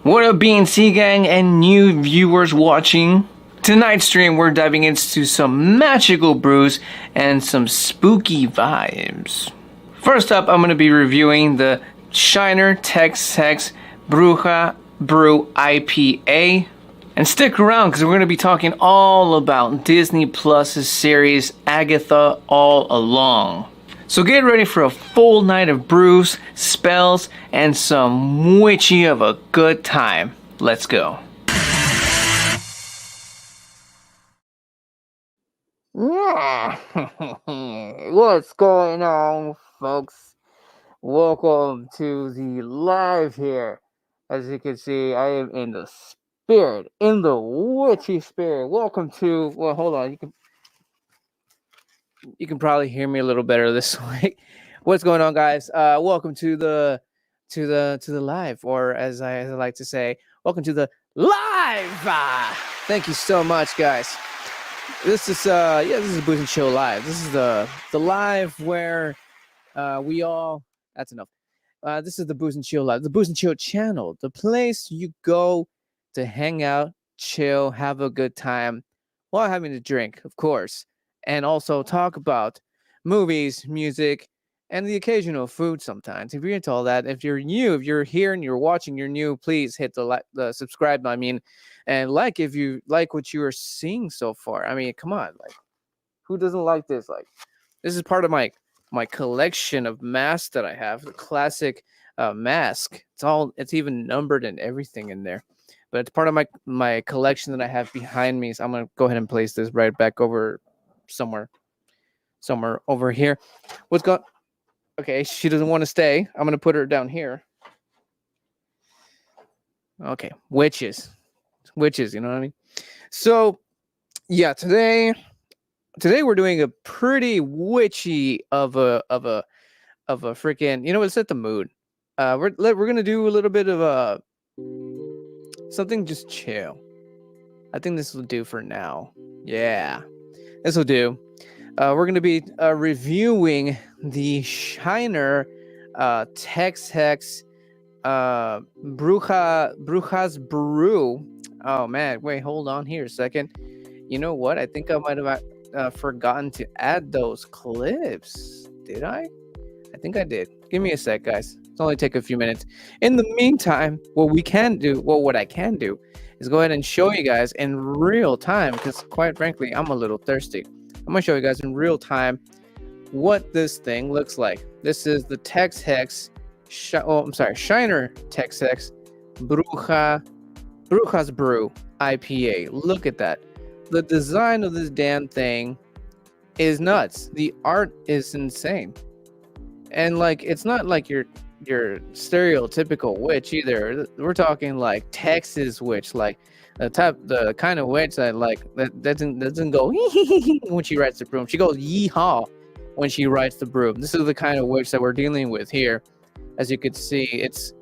What up, BNC gang and new viewers watching? Tonight's stream, we're diving into some magical brews and some spooky vibes. First up, I'm going to be reviewing the TexHex Bruja Brew IPA. And stick around because we're going to be talking all about Disney Plus's series Agatha All Along. So get ready for a full night of brews, spells, and some witchy of a good time. Let's go. What's going on, folks? Welcome to the live here. As you can see, I am in the spirit, in the witchy spirit. Welcome to, well, hold on, you can probably hear me a little better this way. What's going on, guys? Welcome to the live, or as I like to say, welcome to the live. Thank you so much, guys. This is this is Booze and Chill live. This is the live where we all. That's enough. This is the Booze and Chill live, the Booze and Chill channel, the place you go to hang out, chill, have a good time while having a drink, of course. And also talk about movies, music, and the occasional food sometimes. If you're into all that, if you're new, if you're here and you're watching, you're new, please hit the subscribe, and like if you like what you are seeing so far. I mean, come on, like, who doesn't like this? Like, this is part of my collection of masks that I have, the classic mask. It's even numbered and everything in there. But it's part of my collection that I have behind me. So I'm gonna go ahead and place this right back over somewhere over here. Okay, she doesn't want to stay. I'm gonna put her down here. Okay, witches, you know what I mean? So yeah, today we're doing a pretty witchy of a freaking, you know, let's set the mood. We're gonna do a little bit of something just chill. I think this will do for now. Yeah, this will do. We're going to be reviewing the Shiner TexHex Bruja's Brew. Oh man, wait, hold on here a second. You know what? I think I might have forgotten to add those clips. Did I? I think I did. Give me a sec, guys. It's only take a few minutes. In the meantime, what I can do is go ahead and show you guys in real time, because quite frankly, I'm a little thirsty. I'm going to show you guys in real time what this thing looks like. This is the TexHex, Shiner TexHex Bruja's Brew IPA. Look at that. The design of this damn thing is nuts. The art is insane. And like, it's not like your stereotypical witch either. We're talking like Texas witch, like the kind of witch that doesn't go when she writes the broom. She goes yeehaw when she writes the broom. This is the kind of witch that we're dealing with here. As you can see, it's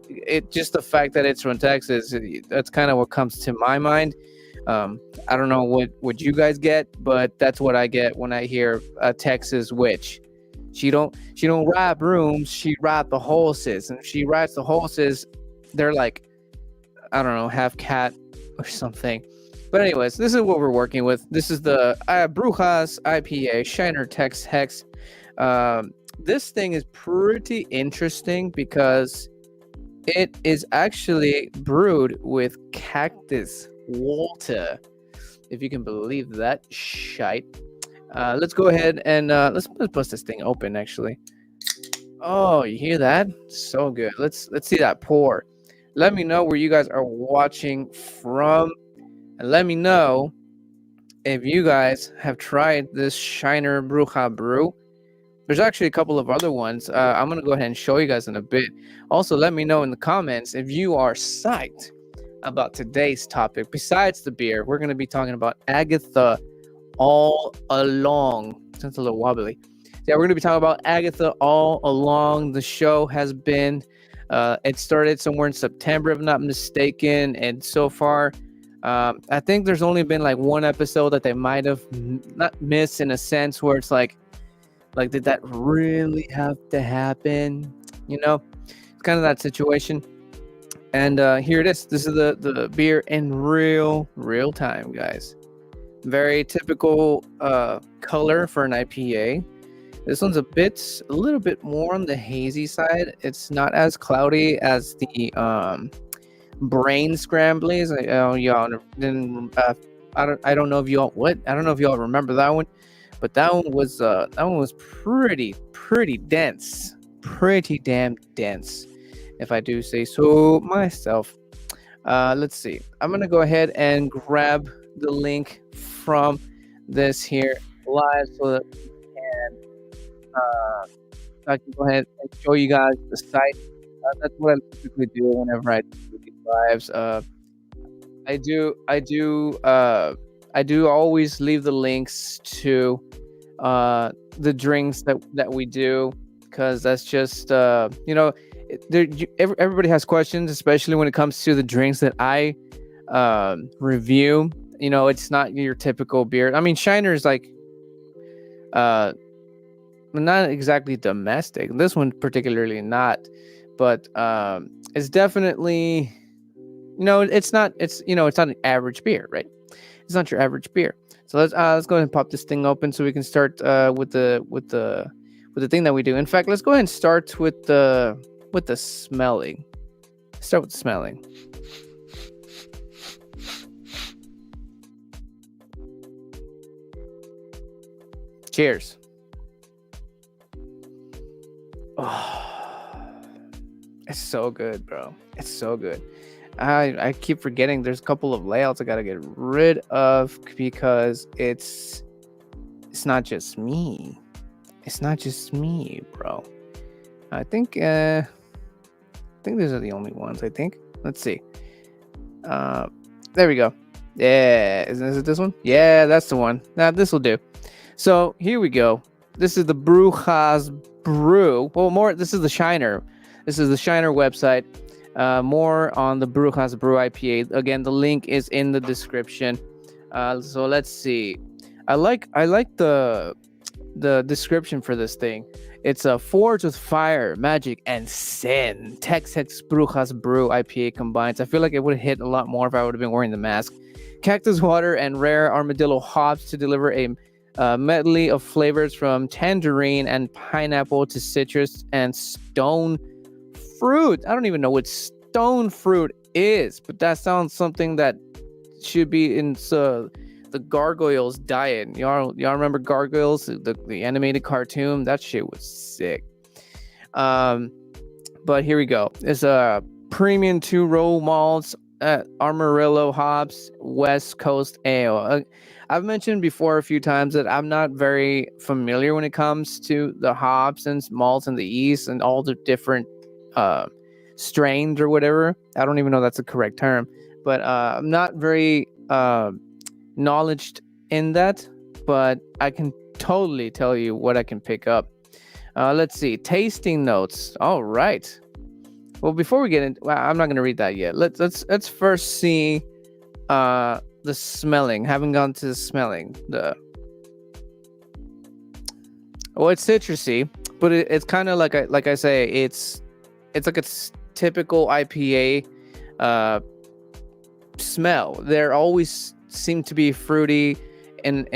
just the fact that it's from Texas. That's kind of what comes to my mind. I don't know what you guys get, but that's what I get when I hear a Texas witch. She don't ride brooms, she ride the horses, and if she rides the horses, they're like, I don't know, half cat or something. But anyways, this is what we're working with. This is the Bruja's IPA Shiner TexHex. This thing is pretty interesting because it is actually brewed with cactus water, if you can believe that shite. Let's go ahead and let's bust this thing open. Actually, oh, you hear that? So good. Let's see that pour. Let me know where you guys are watching from, and let me know if you guys have tried this Shiner Bruja brew. There's actually a couple of other ones. I'm gonna go ahead and show you guys in a bit. Also, let me know in the comments if you are psyched about today's topic. Besides the beer, we're gonna be talking about Agatha All Along. Sounds a little wobbly. Yeah, we're gonna be talking about Agatha All Along. The show has been it started somewhere in September, if I'm not mistaken, and so far I think there's only been like one episode that they might have not missed, in a sense where it's like did that really have to happen? You know, it's kind of that situation. And here it is. This is the beer in real time, guys. Very typical color for an IPA. This one's a little bit more on the hazy side. It's not as cloudy as the brain scramblies. Y'all didn't. I don't know if y'all I don't know if y'all remember that one, but that one was pretty dense, pretty damn dense, if I do say so myself. Let's see. I'm gonna go ahead and grab the link from this here live so that I can go ahead and show you guys the site. That's what I typically do whenever I do these lives. I do always leave the links to the drinks that we do, because that's just everybody has questions, especially when it comes to the drinks that I review. It's not your typical beer. I mean, Shiner is like not exactly domestic. This one particularly not, but it's definitely it's not an average beer, right? It's not your average beer. So let's go ahead and pop this thing open so we can start with the thing that we do. In fact, let's go ahead and start with the smelling. Start with the smelling. Cheers. Oh, it's so good, bro. It's so good. I keep forgetting there's a couple of layouts I gotta get rid of because it's not just me. It's not just me, bro. I think these are the only ones. I think. Let's see. There we go. Yeah, is it this one? Yeah, that's the one. Now this will do. So here we go. This is the Bruja's Brew. Well, more. This is the Shiner. This is the Shiner website. More on the Bruja's Brew IPA. Again, the link is in the description. So let's see. I like the description for this thing. It's a forged with fire, magic, and sin. TexHex Bruja's Brew IPA combines. I feel like it would have hit a lot more if I would have been wearing the mask. Cactus water and rare armadillo hops to deliver a medley of flavors from tangerine and pineapple to citrus and stone fruit. I don't even know what stone fruit is, but that sounds something that should be in the Gargoyles diet. Y'all remember Gargoyles, the animated cartoon? That shit was sick. But here we go. It's a premium 2-row malts, Amarillo hops, West Coast ale. I've mentioned before a few times that I'm not very familiar when it comes to the hops and malts in the East and all the different strains or whatever. I don't even know that's the correct term, but I'm not very knowledged in that, but I can totally tell you what I can pick up. Let's see. Tasting notes. All right. Well, before we get into, I'm not going to read that yet. Let's first see the smelling. Haven't gone to the smelling. It's citrusy, but it's kind of like I say, it's like a typical IPA smell. There always seem to be fruity in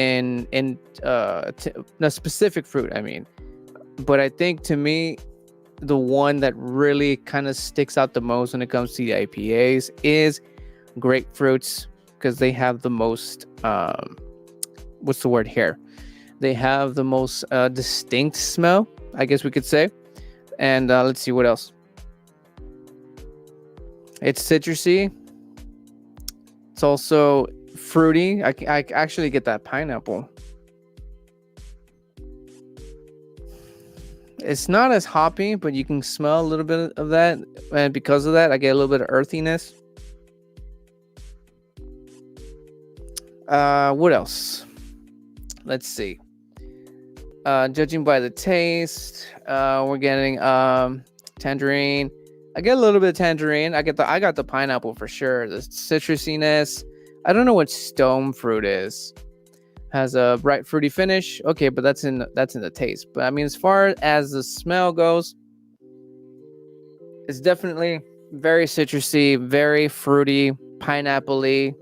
a specific fruit. I mean, but I think to me, the one that really kind of sticks out the most when it comes to the IPAs is grapefruits, because they have the most what's the word here? They have the most distinct smell, I guess we could say. And let's see what else. It's citrusy. It's also fruity. I actually get that pineapple. It's not as hoppy, but you can smell a little bit of that. And because of that, I get a little bit of earthiness. What else? Let's see. Judging by the taste, we're getting tangerine. I get a little bit of tangerine. I got the pineapple for sure. The citrusiness. I don't know what stone fruit is. Has a bright fruity finish. Okay, but that's in the taste. But I mean, as far as the smell goes, it's definitely Very citrusy, very fruity, pineapple-y.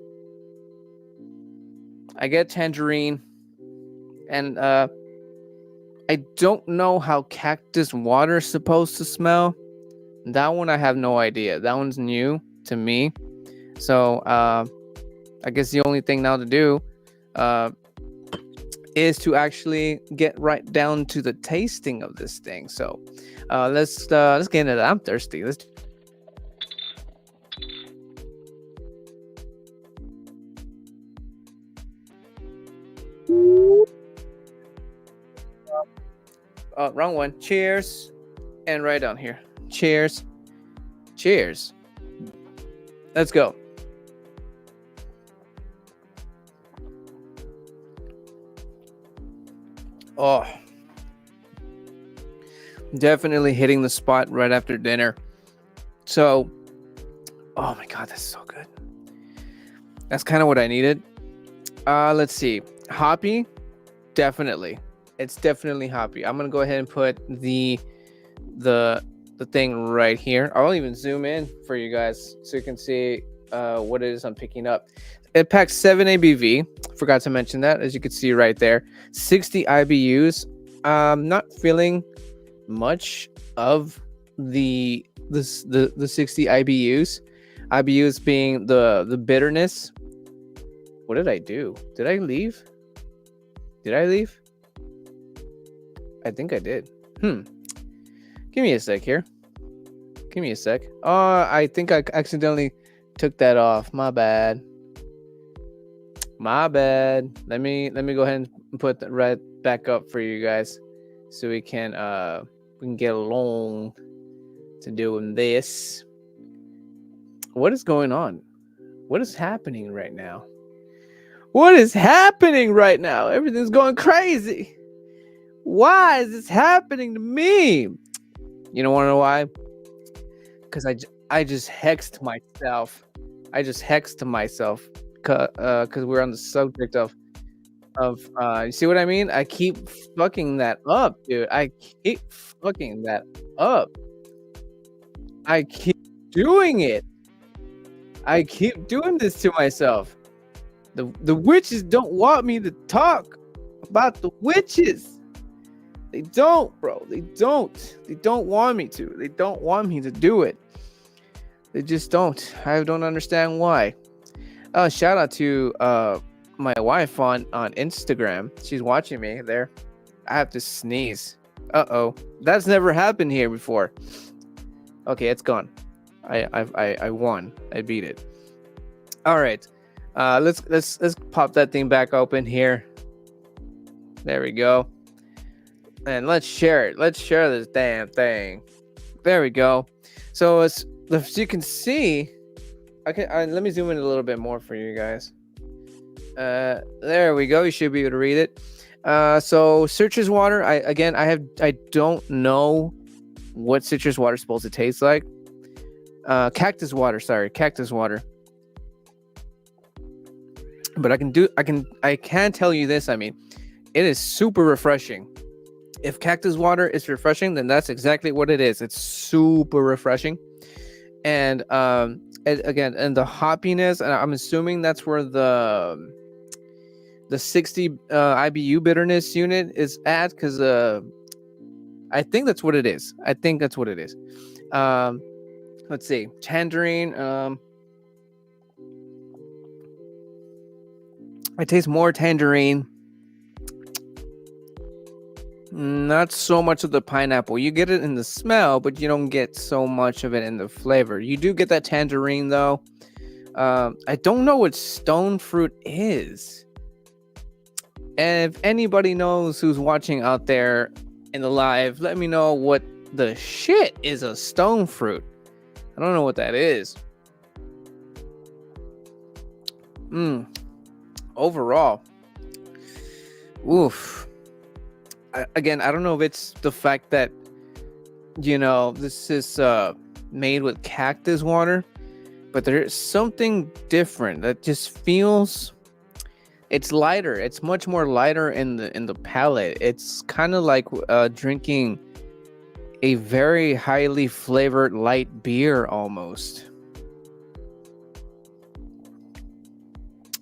I get tangerine, and I don't know how cactus water is supposed to smell. That one I have no idea. That one's new to me. So I guess the only thing now to do is to actually get right down to the tasting of this thing. So let's get into that. I'm thirsty. Let's. Wrong one. Cheers. And right down here. Cheers. Cheers. Let's go. Oh, definitely hitting the spot right after dinner. So, oh my God, that's so good. That's kind of what I needed. Let's see. Hoppy, definitely. It's definitely hoppy. I'm gonna go ahead and put the thing right here. I'll even zoom in for you guys so you can see what it is I'm picking up. It packs 7 ABV. Forgot to mention that, as you can see right there. 60 IBUs. Not feeling much of the 60 IBUs. IBUs being the bitterness. What did I do? Did I leave? Did I leave? I think I did. Give me a sec here. Give me a sec. Oh, I think I accidentally took that off. My bad. My bad. Let me go ahead and put that right back up for you guys, so we can get along to doing this. What is going on? What is happening right now? What is happening right now? Everything's going crazy. Why is this happening to me? You don't want to know why? Because I just hexed myself. I just hexed myself. Because we're on the subject of you see what I mean? I keep fucking that up, dude. I keep fucking that up. I keep doing it. I keep doing this to myself. The witches don't want me to talk about the witches. They don't, bro. They don't. They don't want me to. They don't want me to do it. They just don't. I don't understand why. Shout out to my wife on Instagram. She's watching me there. I have to sneeze. Uh-oh. That's never happened here before. Okay, it's gone. I won. I beat it. All right. Let's pop that thing back open here. There we go. And let's share it. Let's share this damn thing. There we go. So as you can see, let me zoom in a little bit more for you guys. There we go. You should be able to read it. So citrus water. I don't know what citrus water is supposed to taste like. Cactus water. But I can tell you this. I mean, it is super refreshing. If cactus water is refreshing, then that's exactly what it is. It's super refreshing. And again, and the hoppiness, and I'm assuming that's where the 60 IBU bitterness unit is at, because I think that's what it is. Let's see, tangerine. I taste more tangerine. Not so much of the pineapple. You get it in the smell, but you don't get so much of it in the flavor. You do get that tangerine though. I don't know what stone fruit is. And if anybody knows who's watching out there in the live, let me know what the shit is a stone fruit. I don't know what that is. Overall, oof. Again, I don't know if it's the fact that, this is made with cactus water, but there's something different that just feels, it's lighter. It's much more lighter in the palate. It's kind of like drinking a very highly flavored light beer almost.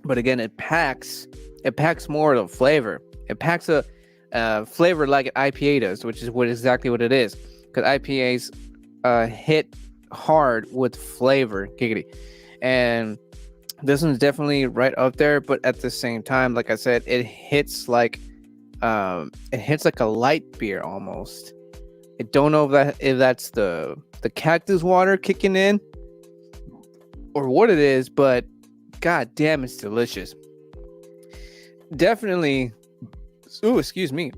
But again, it packs more of the flavor. It packs a flavor like an IPA does, which is exactly what it is. Because IPAs hit hard with flavor, giggity, and this one's definitely right up there. But at the same time, like I said, it hits like a light beer almost. I don't know if that's the cactus water kicking in or what it is, but god damn, it's delicious. Definitely, excuse me,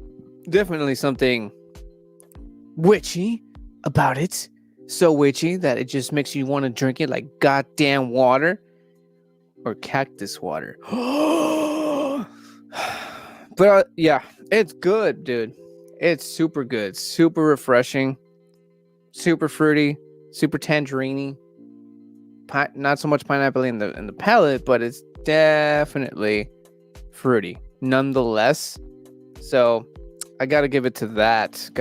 definitely something witchy about it. So witchy that it just makes you want to drink it like goddamn water or cactus water. But yeah, it's good, dude. It's super good, super refreshing, super fruity, super tangerine-y. Not so much pineapple in the palate, but it's definitely fruity nonetheless. So I gotta give it to that.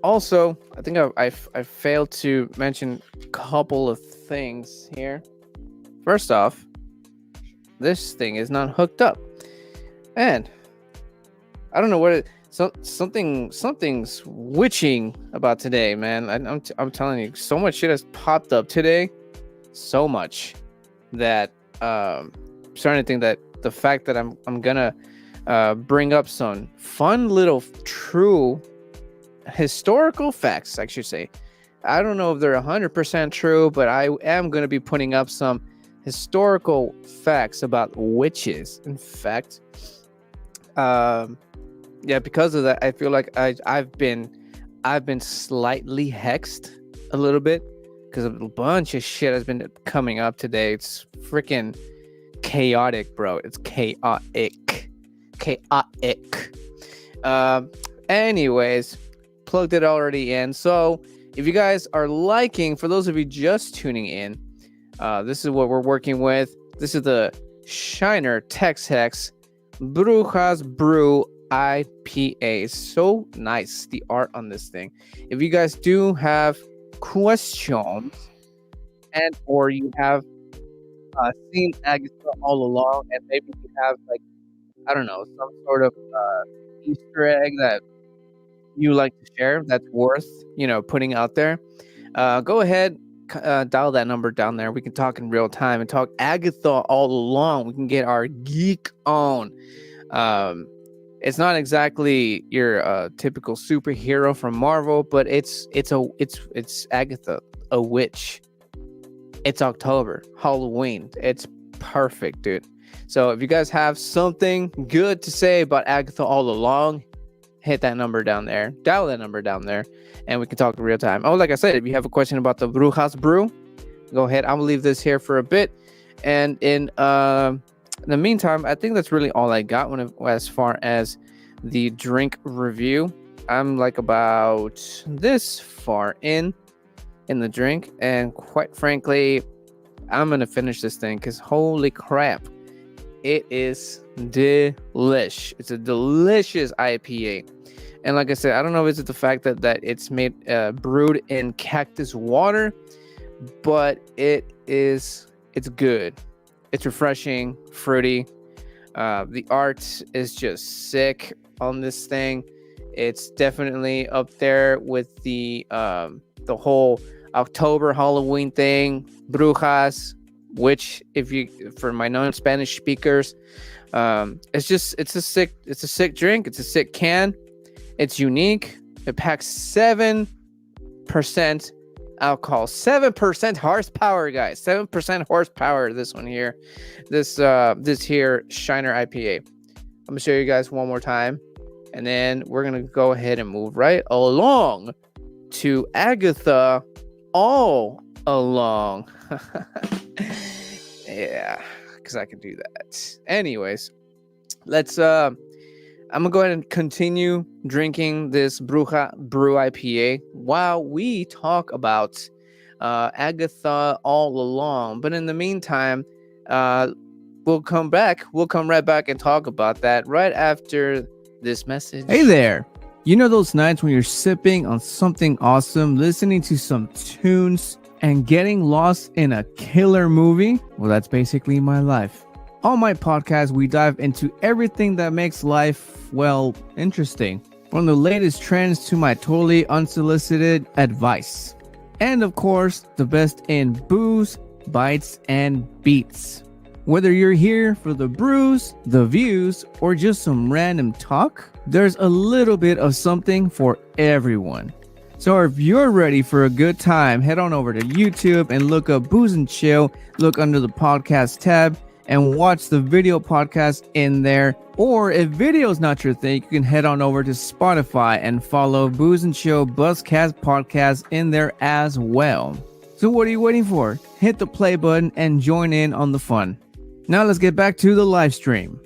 Also, I think I failed to mention a couple of things here. First off, this thing is not hooked up, and I don't know what it. Something's witching about today, man. I'm telling you, so much shit has popped up today, so much that I'm starting to think that the fact that I'm gonna bring up some fun little true historical facts, I should say. I don't know if they're 100% true, but I am gonna be putting up some historical facts about witches. In fact, yeah, because of that, I feel like I've been slightly hexed a little bit because a bunch of shit has been coming up today. It's freaking chaotic, bro. It's chaotic. Anyways, plugged it already in. So if you guys are liking, for those of you just tuning in, this is what we're working with. This is the Shiner TexHex Bruja's Brew IPA. So nice, the art on this thing. If you guys do have questions and or you have seen Agatha All Along, and maybe you have, like, I don't know, some sort of Easter egg that you like to share that's worth, putting out there, go ahead, dial that number down there. We can talk in real time and talk Agatha All Along. We can get our geek on. It's not exactly your typical superhero from Marvel, but it's Agatha, a witch. It's October, Halloween. It's perfect, dude. So if you guys have something good to say about Agatha All Along, hit that number down there, dial that number down there, and we can talk in real time. Oh, like I said, if you have a question about the Bruja's Brew, go ahead. I'm gonna leave this here for a bit, and in the meantime, I think that's really all I got as far as the drink review. I'm like about this far in the drink, and quite frankly, I'm gonna finish this thing because holy crap, it is delish. It's a delicious IPA, and like I said, I don't know if it's the fact that it's made brewed in cactus water, but it's good. It's refreshing, fruity. The art is just sick on this thing. It's definitely up there with the whole October Halloween thing, Brujas, which for my non-Spanish speakers, it's a sick drink. It's a sick can. It's unique. It packs 7% alcohol, 7% horsepower, guys. 7% horsepower. This one here, this here Shiner IPA. I'm gonna show you guys one more time, and then we're gonna go ahead and move right along to Agatha All Along. Yeah, because I can do that. Anyways, let's I'm gonna go ahead and continue drinking this Bruja Brew IPA while we talk about Agatha All Along. But in the meantime, we'll come right back and talk about that right after this message. Hey there! You know those nights when you're sipping on something awesome, listening to some tunes, and getting lost in a killer movie? Well, that's basically my life. On my podcast, we dive into everything that makes life, well, interesting. From the latest trends to my totally unsolicited advice. And of course, the best in booze, bites, and beats. Whether you're here for the brews, the views, or just some random talk, there's a little bit of something for everyone. So if you're ready for a good time, head on over to YouTube and look up Booze and Chill, look under the podcast tab, and watch the video podcast in there. Or if video is not your thing, you can head on over to Spotify and follow Booze and Chill Buzzcast podcast in there as well. So what are you waiting for? Hit the play button and join in on the fun. Now let's get back to the live stream.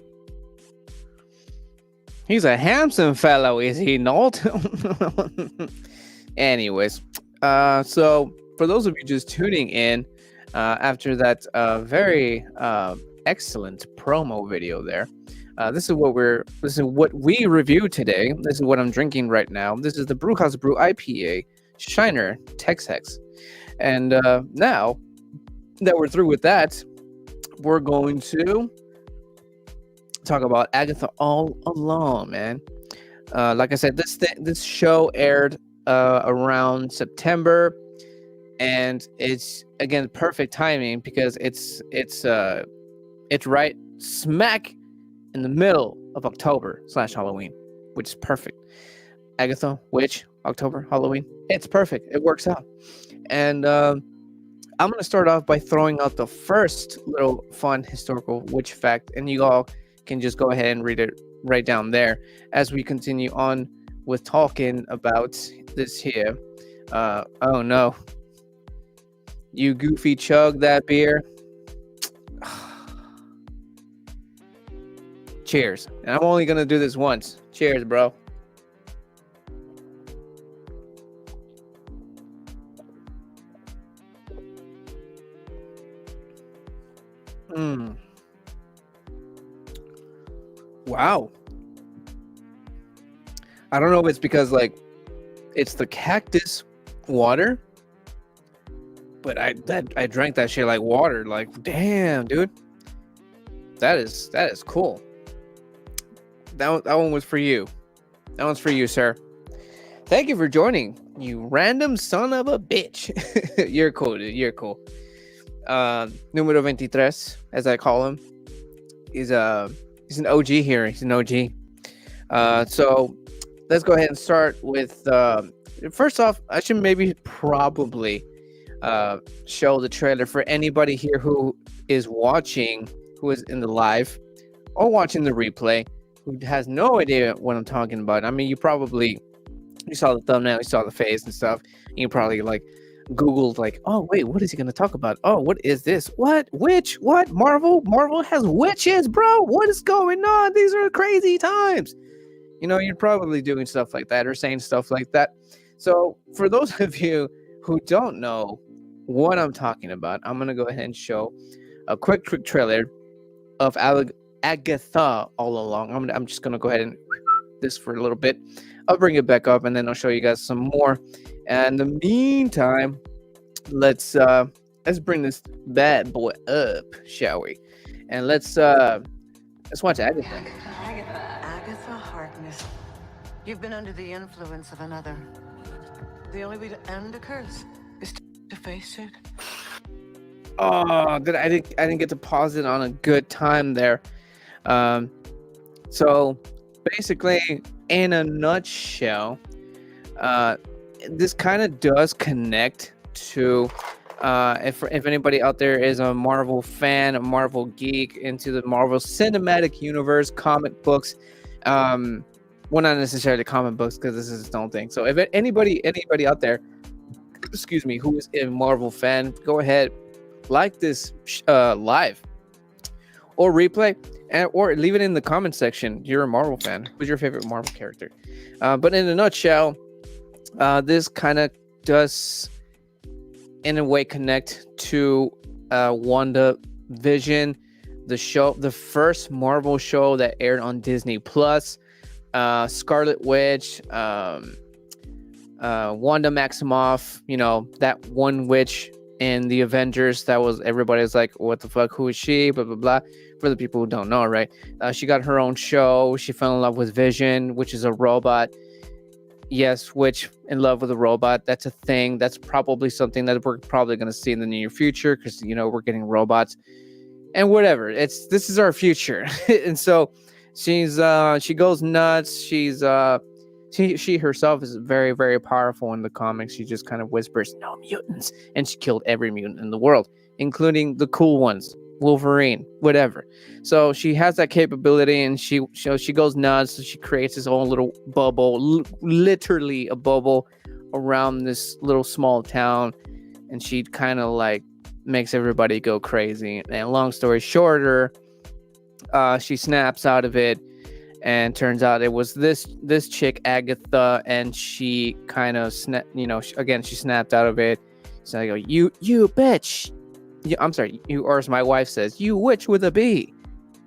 He's a handsome fellow, is he not? Anyways, so for those of you just tuning in, after that very excellent promo video there, this is what we review today. This is what I'm drinking right now. This is the Brewhouse Brew IPA Shiner TexHex. And now that we're through with that, we're going to talk about Agatha All Along, man. Like I said, this show aired around September, and it's again perfect timing because it's right smack in the middle of October / Halloween, which is perfect. Agatha, witch, October, Halloween, it's perfect. It works out. And I'm going to start off by throwing out the first little fun historical witch fact, and you all can just go ahead and read it right down there as we continue on with talking about this here. Oh no. You goofy chug that beer. Cheers. And I'm only going to do this once. Cheers, bro. Wow. I don't know if it's because it's the cactus water, but I drank that shit like water. Like, damn, dude. That is cool. That one was for you. That one's for you, sir. Thank you for joining, you random son of a bitch. You're cool, dude. You're cool. Numero 23, as I call him. He's an OG here. He's an OG. So let's go ahead and start with first off, I should probably show the trailer for anybody here who is watching, who is in the live or watching the replay, who has no idea what I'm talking about. I mean, you saw the thumbnail, you saw the face and stuff, and you probably Googled oh wait, what is he gonna talk about? Oh, what is this? What? Witch? What? Marvel has witches, bro. What is going on? These are crazy times. You're probably doing stuff like that or saying stuff like that. So for those of you who don't know what I'm talking about, I'm gonna go ahead and show a quick trailer of Agatha All Along. I'm just gonna go ahead and this for a little bit. I'll bring it back up and then I'll show you guys some more. And in the meantime, let's bring this bad boy up, shall we? And let's watch Agatha. Agatha Harkness. You've been under the influence of another. The only way to end a curse is to face it. Oh, I didn't get to pause it on a good time there. So basically, in a nutshell, this kind of does connect to if anybody out there is a Marvel fan, a Marvel geek, into the Marvel Cinematic Universe, comic books, well, not necessarily comic books because this is its own thing. So if anybody out there, excuse me, who is a Marvel fan, go ahead, like this live or replay, or leave it in the comment section. You're a Marvel fan. Who's your favorite Marvel character? But in a nutshell, this kind of does, in a way, connect to WandaVision, the show, the first Marvel show that aired on Disney Plus. Scarlet Witch, Wanda Maximoff, you know, that one witch in the Avengers that was everybody's like, what the fuck, who is she, blah blah blah. For the people who don't know, right? She got her own show. She fell in love with Vision, which is a robot. Yes, witch in love with a robot, that's a thing. That's probably something that we're probably going to see in the near future, because, you know, we're getting robots and whatever. This is our future. And so she goes nuts. She herself is very, very powerful in the comics. She just kind of whispers, "No mutants," and she killed every mutant in the world, including the cool ones, Wolverine, whatever. So she has that capability, and she goes nuts. She creates this own little bubble, literally a bubble around this little small town, and she kind of like makes everybody go crazy. And long story shorter, she snaps out of it, and turns out it was this chick Agatha, and she kind of she snapped out of it. So I go, you bitch. I'm sorry, or as my wife says, you witch with a B.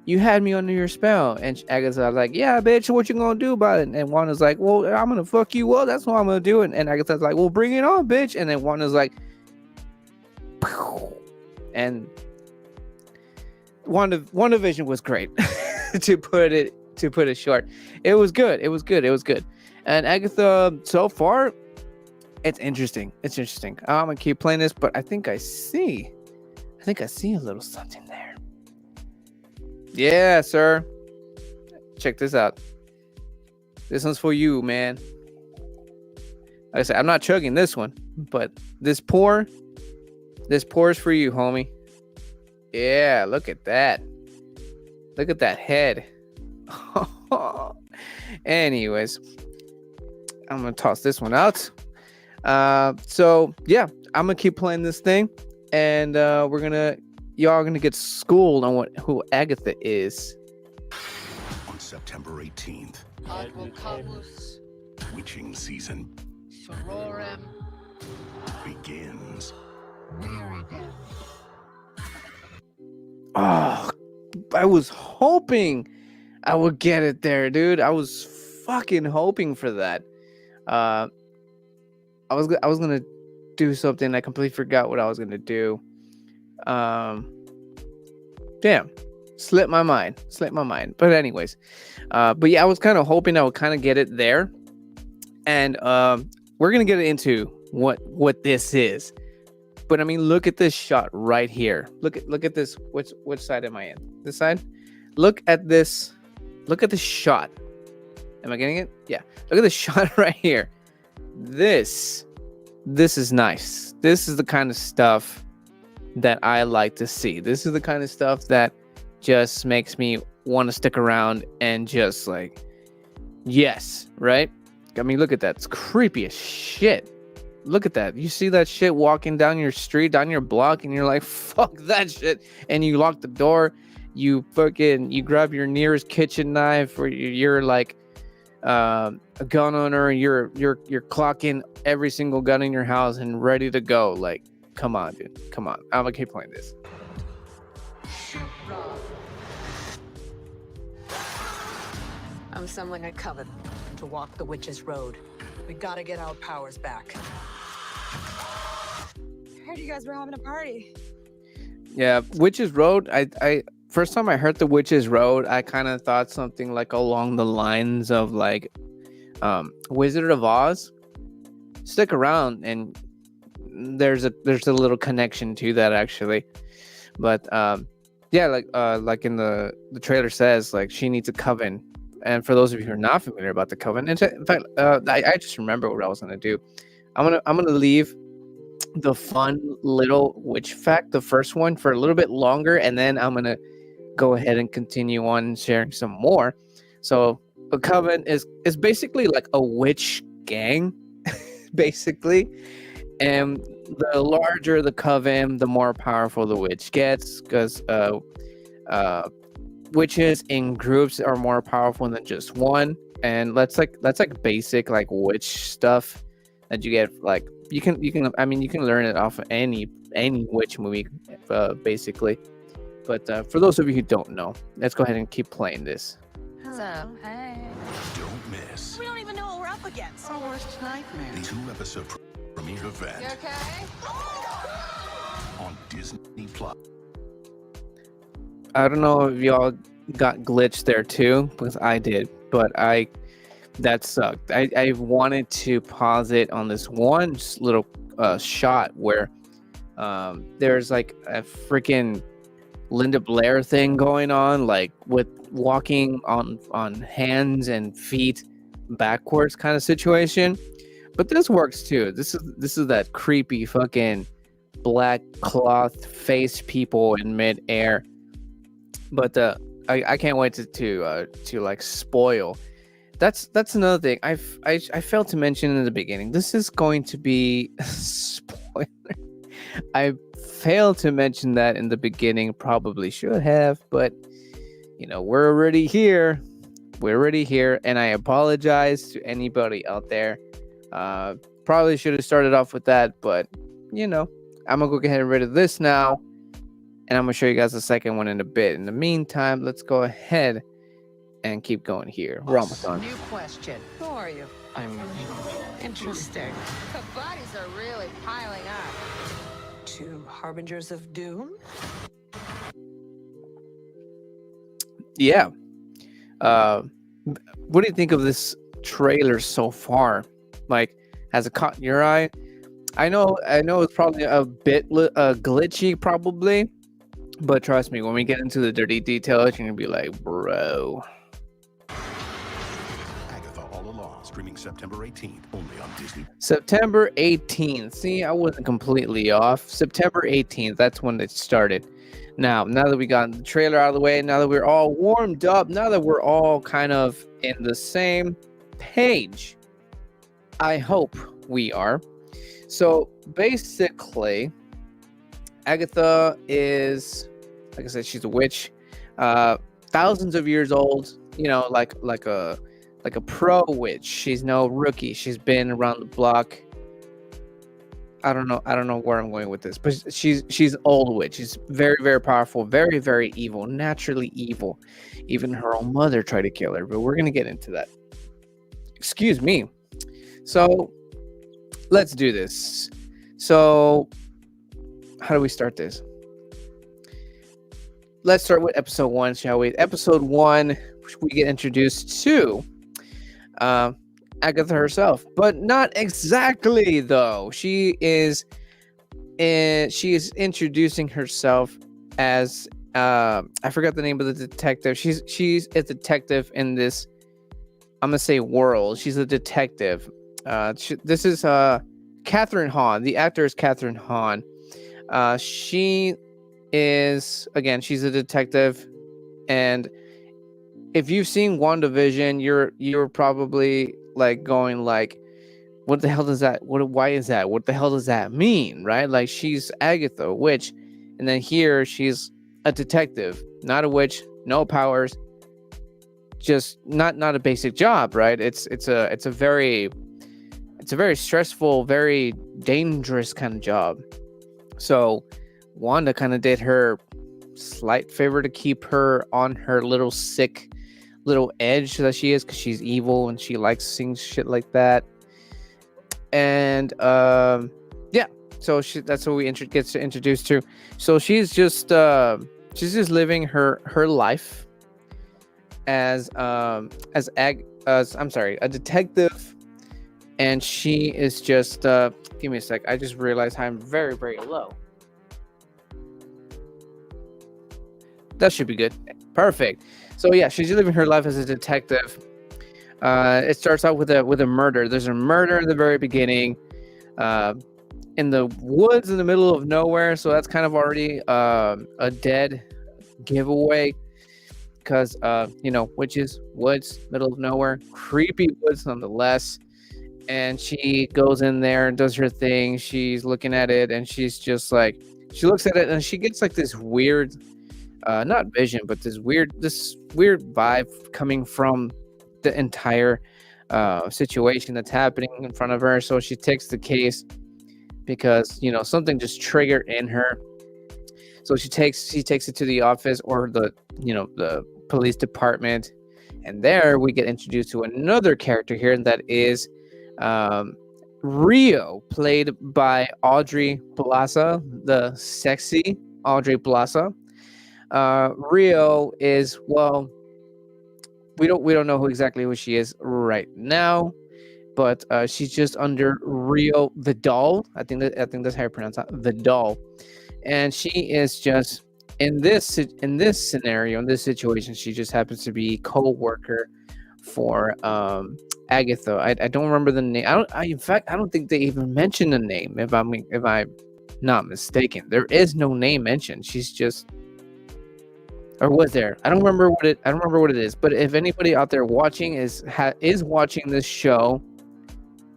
You had me under your spell. And Agatha was like, yeah, bitch, what you gonna do about it? And Wanda's like, well, I'm gonna fuck you up. That's what I'm gonna do. And Agatha's like, well, bring it on, bitch. And then Wanda's like, and WandaVision was great. to put it short. It was good. And Agatha, so far, it's interesting. I'm gonna keep playing this, but I think I see a little something there. Yeah, sir. Check this out. This one's for you, man. Like I said, I'm not chugging this one, but this pour is for you, homie. Yeah, look at that. Look at that head. Anyways, I'm gonna toss this one out. So yeah, I'm gonna keep playing this thing, and y'all are gonna get schooled on who Agatha is. On September 18th, witching season begins. Oh, I was hoping I would get it there, dude. I was fucking hoping for that. I was gonna do something. I completely forgot what I was gonna do. Damn, slipped my mind. But anyways, but yeah, I was kind of hoping I would kind of get it there, and we're gonna get into what this is. But I mean, look at this shot right here. Look at this. Which side am I in? This side. Look at this. Look at this shot. Am I getting it? Yeah. Look at this shot right here. This is nice. This is the kind of stuff that I like to see. This is the kind of stuff that just makes me want to stick around and just like, yes, right? I mean, look at that. It's creepy as shit. Look at that. You see that shit walking down your street, down your block, and you're like, fuck that shit. And you lock the door. You grab your nearest kitchen knife, or you're like a gun owner. You're clocking every single gun in your house and ready to go. Like, come on, dude. Come on. I'm gonna keep playing this. I'm assembling a coven to walk the witch's road. We gotta get our powers back. I heard you guys were having a party. Yeah, Witch's Road. I first time I heard the Witch's Road, I kind of thought something like along the lines of like Wizard of Oz. Stick around, and there's a little connection to that actually. But yeah, like in the trailer says, like she needs a coven. And for those of you who are not familiar about the coven, in fact, I just remember what I was gonna do. I'm gonna leave the fun little witch fact, the first one, for a little bit longer, and then I'm gonna go ahead and continue on sharing some more. So a coven is basically like a witch gang, basically, and the larger the coven, the more powerful the witch gets, because witches in groups are more powerful than just one, and that's like basic like witch stuff that you get. Like you can learn it off of any witch movie, basically. But for those of you who don't know, let's go ahead and keep playing this. What's up? Hey. Don't miss. We don't even know what we're up against. Our worst nightmare. The 2-episode premiere event You okay? on Disney Plus. I don't know if y'all got glitched there too, because I did, but that sucked. I wanted to pause it on this one little shot where there's like a freaking Linda Blair thing going on, like with walking on hands and feet backwards kind of situation. But this works too. This is that creepy fucking black cloth face people in midair. But I can't wait to like spoil. That's another thing. I failed to mention in the beginning. This is going to be a spoiler. I failed to mention that in the beginning. Probably should have, but we're already here. And I apologize to anybody out there. Probably should have started off with that, but I'm gonna go ahead and rid of this now, and I'm gonna show you guys the second one in a bit. In the meantime, let's go ahead and keep going here. We're almost done. New question. Who are you? I'm Interesting. The bodies are really piling up. Two harbingers of doom? Yeah. What do you think of this trailer so far? Like, has it caught your eye? I know it's probably a bit glitchy, probably, but trust me, when we get into the dirty details, you're gonna be like, bro. Agatha All Along, streaming September 18th, only on Disney. September 18th. See, I wasn't completely off. September 18th. That's when it started. Now that we got the trailer out of the way, now that we're all warmed up, now that we're all kind of in the same page, I hope we are. So basically, Agatha is, like I said, she's a witch, thousands of years old. Like a pro witch. She's no rookie. She's been around the block. I don't know where I'm going with this, but she's old witch. She's very, very powerful, very, very evil, naturally evil. Even her own mother tried to kill her, but we're gonna get into that. Excuse me. So let's do this. So how do we start this? Let's start with episode 1, shall we? Episode 1, we get introduced to Agatha herself, but not exactly though. She is introducing herself as I forgot the name of the detective. She's a detective in this, I'm gonna say, world. She's a detective. This is Catherine Hahn. The actor is Catherine Hahn. She is, again, she's a detective, and if you've seen WandaVision, you're probably like going like, what the hell does that? Why is that? What the hell does that mean? Right? Like, she's Agatha, a witch, and then here she's a detective, not a witch, no powers, just not a basic job, right? It's a very stressful, very dangerous kind of job. So Wanda kind of did her slight favor to keep her on her little sick little edge that she is, because she's evil and she likes seeing shit like that. And so that's what we gets to introduce to. So she's just living her life as a detective, and she is just give me a sec. I just realized I'm very, very low. That should be good. Perfect. So yeah, she's living her life as a detective. It starts out with a murder. There's a murder in the very beginning, in the woods in the middle of nowhere. So that's kind of already a dead giveaway, because witches, woods, middle of nowhere, creepy woods nonetheless. And she goes in there and does her thing. She's looking at it, and she's just like, she looks at it and she gets like this weird, not vision, but this weird vibe coming from the entire situation that's happening in front of her. So she takes the case because something just triggered in her. So she takes it to the office, or the police department, And there we get introduced to another character here, and that is Rio, played by Audrey Plaza, the sexy Audrey Plaza. Rio is, well, we don't know who she is right now, but she's just under Rio the doll. I think that's how you pronounce it, the doll. And she is just in this scenario, in this situation, she just happens to be co-worker for Agatha. I don't remember the name. In fact, I don't think they even mention a name. If I'm not mistaken, there is no name mentioned. She's just, or was there? I don't remember what it is. But if anybody out there watching is watching this show,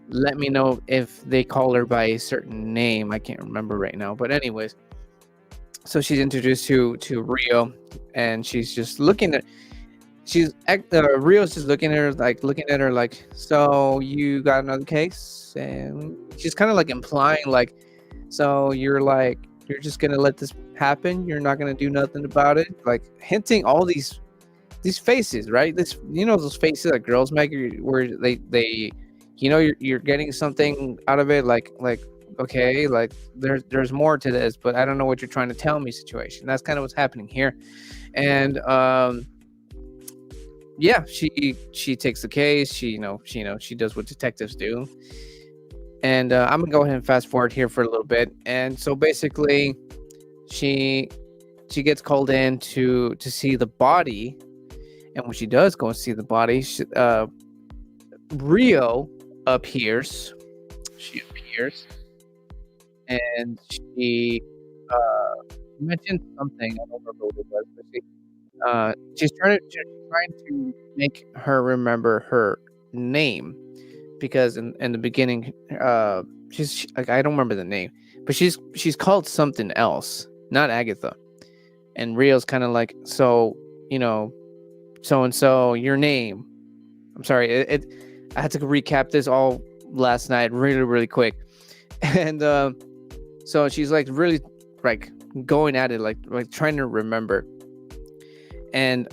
let me know if they call her by a certain name. I can't remember right now. But anyways, so she's introduced to Rio, and she's just looking at. Rio's just looking at her like, so you got another case, and she's kind of like implying like, so you're just gonna let this happen, you're not gonna do nothing about it, like hinting all these faces, right? Those faces that girls make where they you're getting something out of it, like okay, like there's more to this, but I don't know what you're trying to tell me situation. That's kind of what's happening here. And yeah, she takes the case. She does what detectives do. And I'm gonna go ahead and fast forward here for a little bit. And so basically, she gets called in to see the body. And when she does go and see the body, Rio appears. She appears, and she mentioned something. I don't remember what it was, but she's trying to make her remember her name, because in the beginning, she's like, I don't remember the name, but she's called something else, not Agatha. And Rio's kind of like, so so and so, your name. I'm sorry, I had to recap this all last night, really, really quick, and so she's like really like going at it, like trying to remember. And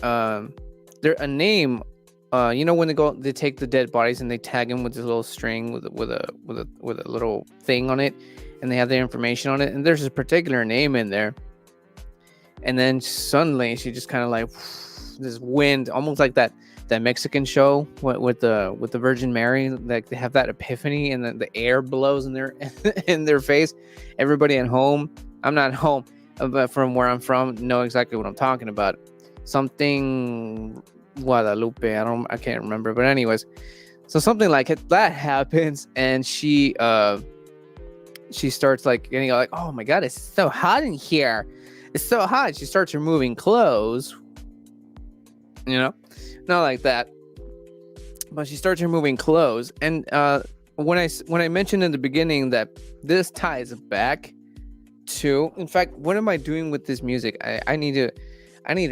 there a name, when they take the dead bodies and they tag them with this little string with a little thing on it, and they have their information on it, and there's a particular name in there. And then suddenly she just kind of like this wind, almost like that Mexican show with the Virgin Mary, like they have that epiphany, and then the air blows in their face. Everybody at home, I'm not home, but from where I'm from, know exactly what I'm talking about. Something Guadalupe, I can't remember, but anyways, so something like that happens, and she starts like getting like, oh my god, it's so hot in here, it's so hot. She starts removing clothes, not like that, but she starts removing clothes. And when I mentioned in the beginning that this ties back to, in fact, what am I doing with this music? I need to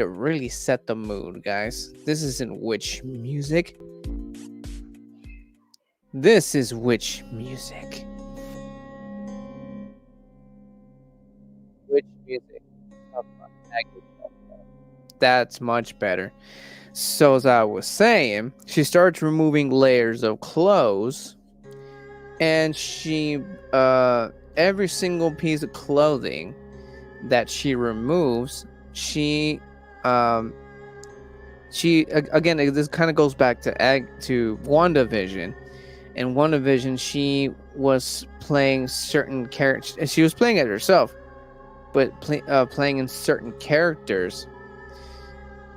really set the mood, guys. This isn't witch music. This is witch music. Witch music. That's much better. So as I was saying, she starts removing layers of clothes, and she every single piece of clothing that she removes, she again, this kind of goes back to WandaVision. In WandaVision, she was playing certain characters. She was playing it herself, but playing in certain characters.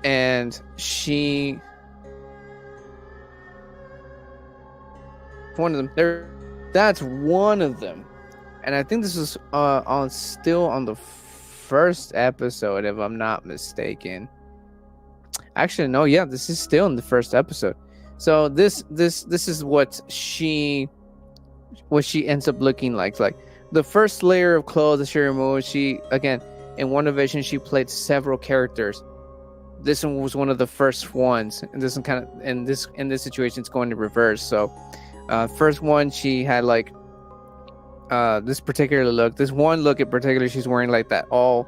And one of them. That's one of them. And I think this is still on the first episode, if I'm not mistaken. Actually, no, yeah, this is still in the first episode. So this is what she ends up looking like. Like the first layer of clothes that she removed, she, again, in WandaVision, she played several characters. This one was one of the first ones, and this one kind of in this situation it's going to reverse. So first one, she had like this particular look. This one look in particular, she's wearing like that all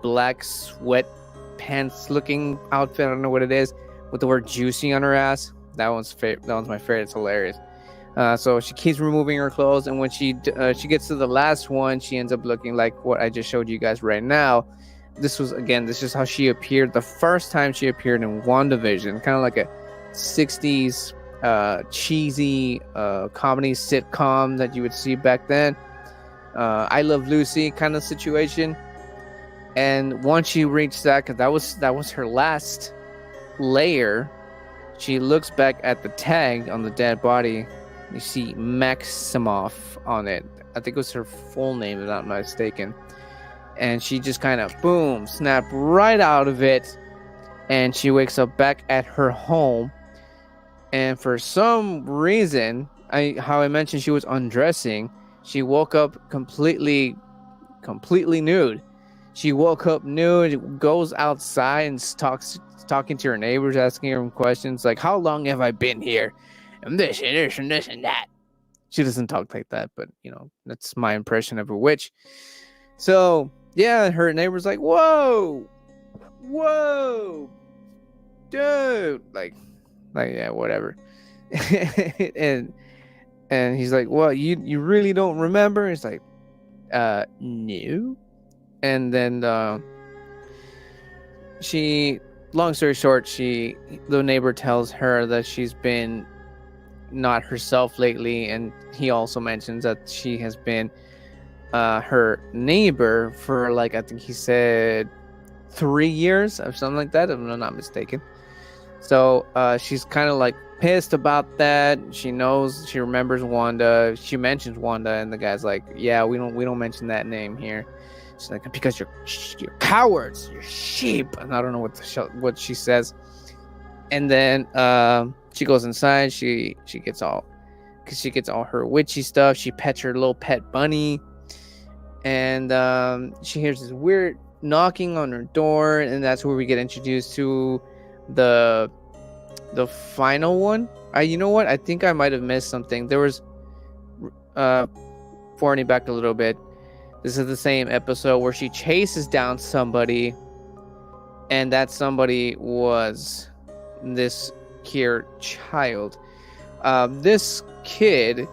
black sweat pants looking outfit. I don't know what it is, with the word juicy on her ass. That one's my favorite. It's hilarious. So she keeps removing her clothes, and when she gets to the last one, she ends up looking like what I just showed you guys right now. This is how she appeared the first time she appeared in WandaVision, kind of like a 60s cheesy comedy sitcom that you would see back then. I Love Lucy kind of situation. And once she reached that, because that was her last layer, she looks back at the tag on the dead body. You see Maximoff on it. I think it was her full name, if I'm not mistaken. And she just kind of, boom, snapped right out of it. And she wakes up back at her home. And for some reason, how I mentioned she was undressing, she woke up completely nude. She woke up nude, goes outside and talking to her neighbors, asking them questions like, how long have I been here? And this and this and this and that. She doesn't talk like that, but that's my impression of a witch. So yeah, her neighbor's like, whoa, dude, like yeah, whatever. and he's like, well, you really don't remember? He's like, no. And then long story short, the neighbor tells her that she's been not herself lately, and he also mentions that she has been her neighbor for like, I think he said 3 years or something like that, if I'm not mistaken. So she's kind of like pissed about that. She remembers Wanda. She mentions Wanda, and the guy's like, yeah, we don't mention that name here. She's like, because you're cowards, you're sheep. And I don't know what she says. And then she goes inside. She gets all her witchy stuff. She pets her little pet bunny, and she hears this weird knocking on her door, and that's where we get introduced to the final one. You know what? I think I might have missed something. There was forwarding back a little bit. This is the same episode where she chases down somebody, and that somebody was this here child. This kid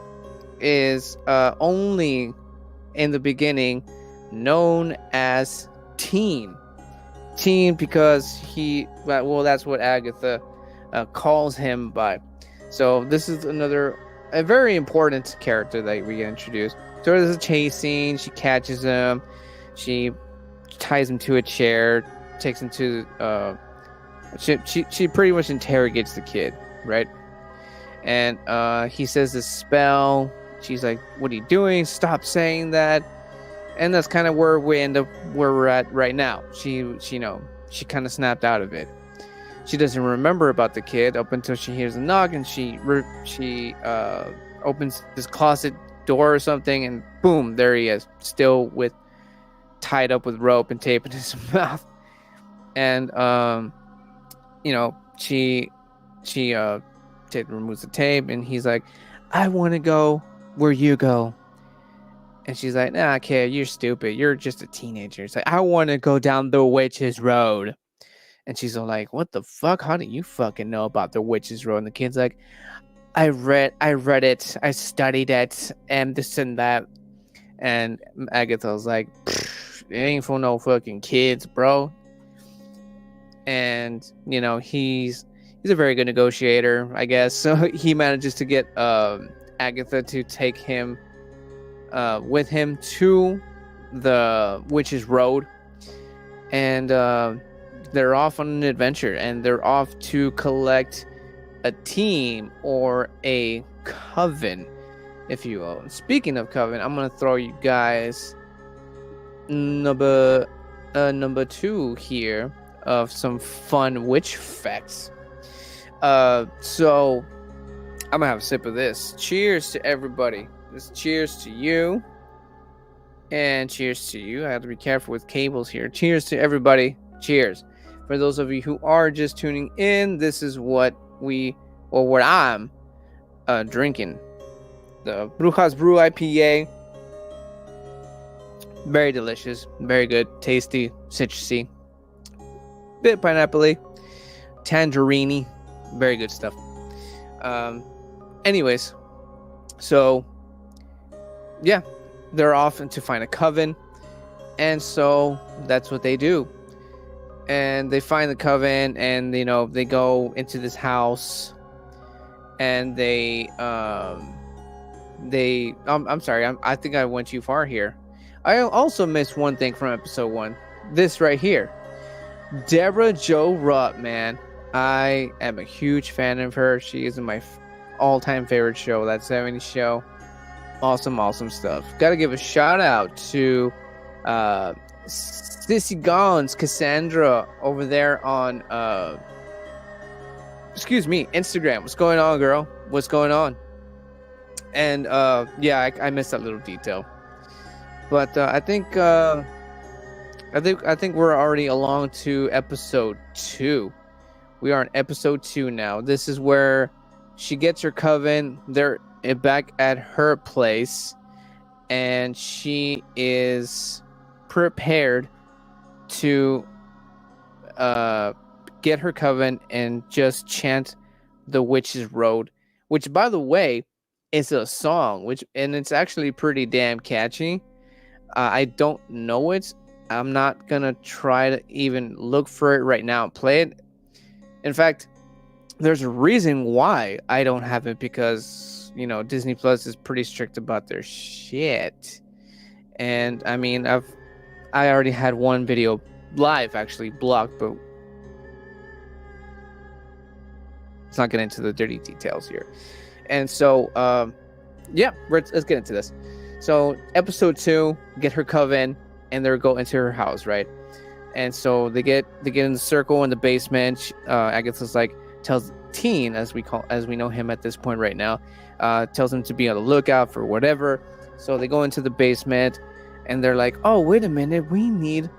is only in the beginning known as Teen because that's what Agatha calls him by. So this is a very important character that we get introduced. So there's a chase scene. She catches him. She ties him to a chair. Takes him to. She pretty much interrogates the kid, right? And he says this spell. She's like, "What are you doing? Stop saying that." And that's kind of where we're at right now. She kind of snapped out of it. She doesn't remember about the kid up until she hears a knock, and she opens this closet door or something, and boom, there he is, still tied up with rope and tape in his mouth. And she removes the tape, and he's like, I want to go where you go. And she's like, nah, kid, you're stupid, you're just a teenager. It's like, I want to go down the witch's road. And she's all like, what the fuck? How do you fucking know about the witch's road? And the kid's like, I read it, I studied it, and this and that. And Agatha's like, it ain't for no fucking kids, bro. And he's a very good negotiator, I guess. So he manages to get Agatha to take him with him to the witch's road, and they're off on an adventure, and they're off to collect a team or a coven, if you will. Speaking of coven, I'm gonna throw you guys number 2 here of some fun witch facts. So I'm gonna have a sip of this. Cheers to everybody. Cheers to you, and cheers to you. I have to be careful with cables here. Cheers to everybody. Cheers. For those of you who are just tuning in, this is what I'm drinking. The Bruja's Brew IPA. Very delicious, very good, tasty, citrusy, bit pineapple-y. tangerine, very good stuff. Anyways, so yeah, they're off to find a coven, and so that's what they do. And they find the coven, and they go into this house, and I'm sorry, I think I went too far here. I also missed one thing from episode 1. This right here, Deborah Jo Rupp, man. I am a huge fan of her. She is my all-time favorite show, that 70s show. Awesome stuff. Gotta give a shout out to Sissy Gons, Cassandra over there on Instagram. What's going on, girl? What's going on? And yeah, I missed that little detail. But I think we're already along to episode 2. We are on episode 2 now. This is where she gets her coven. They're back at her place, and she is prepared to get her coven and just chant the Witch's Road, which, by the way, is a song, and it's actually pretty damn catchy. I don't know it. I'm not gonna try to even look for it right now and play it. In fact, there's a reason why I don't have it, because Disney Plus is pretty strict about their shit. And I mean, I already had one video live actually blocked, but let's not get into the dirty details here. And so yeah, let's get into this. So episode 2, get her coven, and they go into her house, right? And so they get in the circle in the basement. Agatha's like, tells Teen, as we know him at this point right now, tells him to be on the lookout for whatever. So they go into the basement, and they're like, oh, wait a minute, we need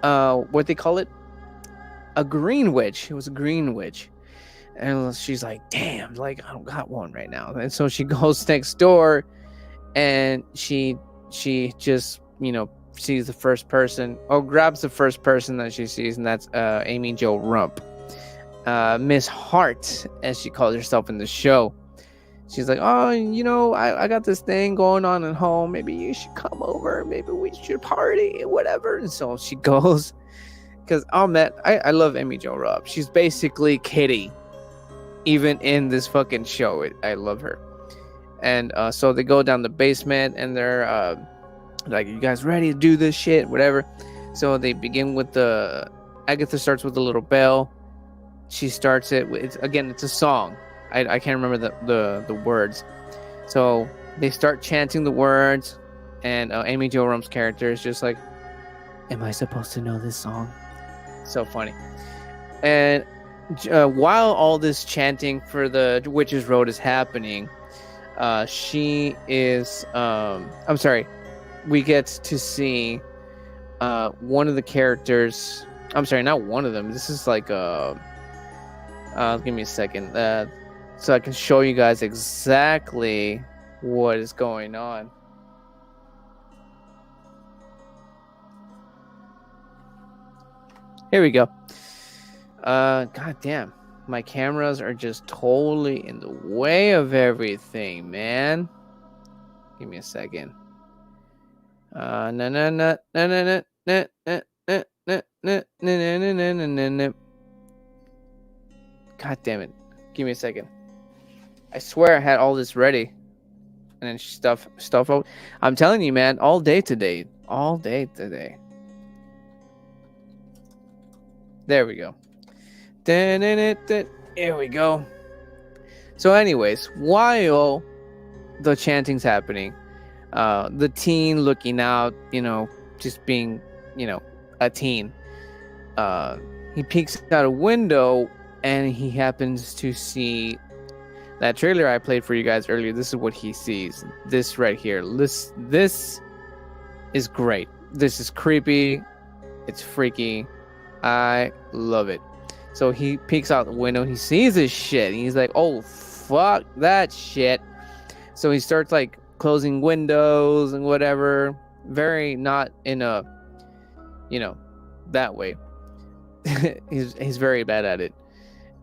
what they call it, a green witch. It was a green witch. And she's like, damn, like, I don't got one right now. And so she goes next door, and she just sees the first person, or grabs the first person that she sees, and that's Amy Jo Rump, Miss Hart, as she calls herself in the show. She's like, oh, I got this thing going on at home. Maybe you should come over. Maybe we should party, whatever. And so she goes, because I love Amy Jo Rump. She's basically Kitty, even in this fucking show. I love her. And so they go down the basement, and they're like, you guys ready to do this shit, whatever. So they begin with Agatha starts with a little bell. She starts it with, it's a song. I can't remember the words. So they start chanting the words, and Amy Jo Rump's character is just like, am I supposed to know this song? So funny. And while all this chanting for the Witch's Road is happening, she is I'm sorry, we get to see one of the characters. I'm sorry, not one of them. This is like give me a second so I can show you guys exactly what is going on. Here we go. God damn. My cameras are just totally in the way of everything, man. Give me a second. God damn it. Give me a second. I swear I had all this ready. And then stuff. I'm telling you, man, all day today. There we go. Here we go. So anyways, while the chanting's happening, the teen looking out, just being, a teen, he peeks out a window, and he happens to see that trailer I played for you guys earlier. This is what he sees. This right here. This is great. This is creepy. It's freaky. I love it. So he peeks out the window. He sees this shit. And he's like, oh, fuck that shit. So he starts like closing windows and whatever. Very not in a, that way. he's very bad at it.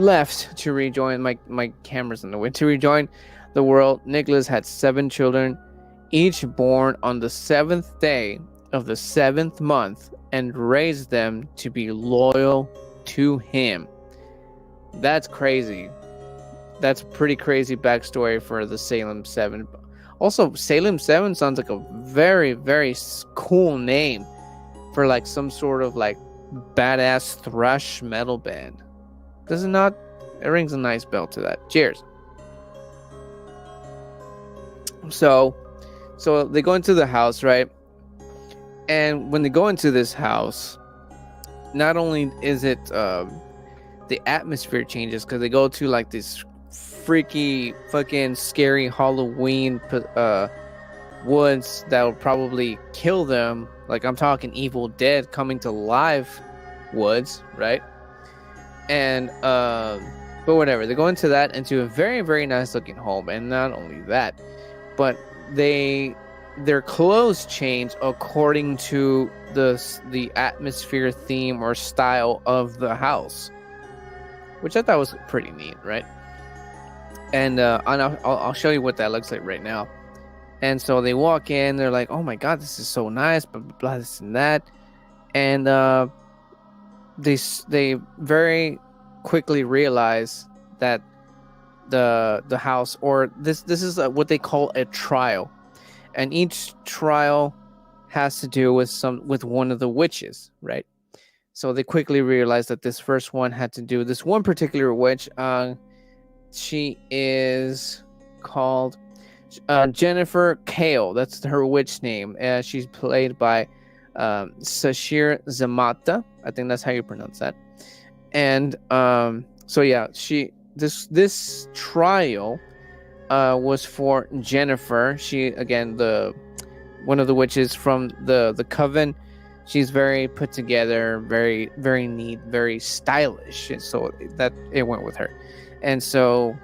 left to rejoin my camera's in the way to rejoin the world. Nicholas had 7 children, each born on the 7th day of the 7th month, and raised them to be loyal to him. That's crazy. That's a pretty crazy backstory for the Salem 7. Also, Salem 7 sounds like a very, very cool name for like some sort of like badass thrash metal band. Does it not? It rings a nice bell to that. Cheers. So they go into the house, right? And when they go into this house, not only is it the atmosphere changes, because they go to like this freaky fucking scary Halloween woods that will probably kill them. Like, I'm talking Evil Dead coming to life woods, right? And but whatever, they go into a very, very nice looking home. And not only that, but their clothes change according to the atmosphere, theme, or style of the house, which I thought was pretty neat, right? And I'll show you what that looks like right now. And so they walk in, they're like, oh my god, this is so nice, blah blah blah, this and that. And they very quickly realize that the house, or this is what they call a trial, and each trial has to do with one of the witches, right? So they quickly realize that this first one had to do with this one particular witch. She is called Jennifer Kale. That's her witch name. She's played by Sashir Zamata. I think that's how you pronounce that. And so yeah, this trial was for Jennifer. She, again, one of the witches from the coven. She's very put together, very, very neat, very stylish. And so that it went with her. And so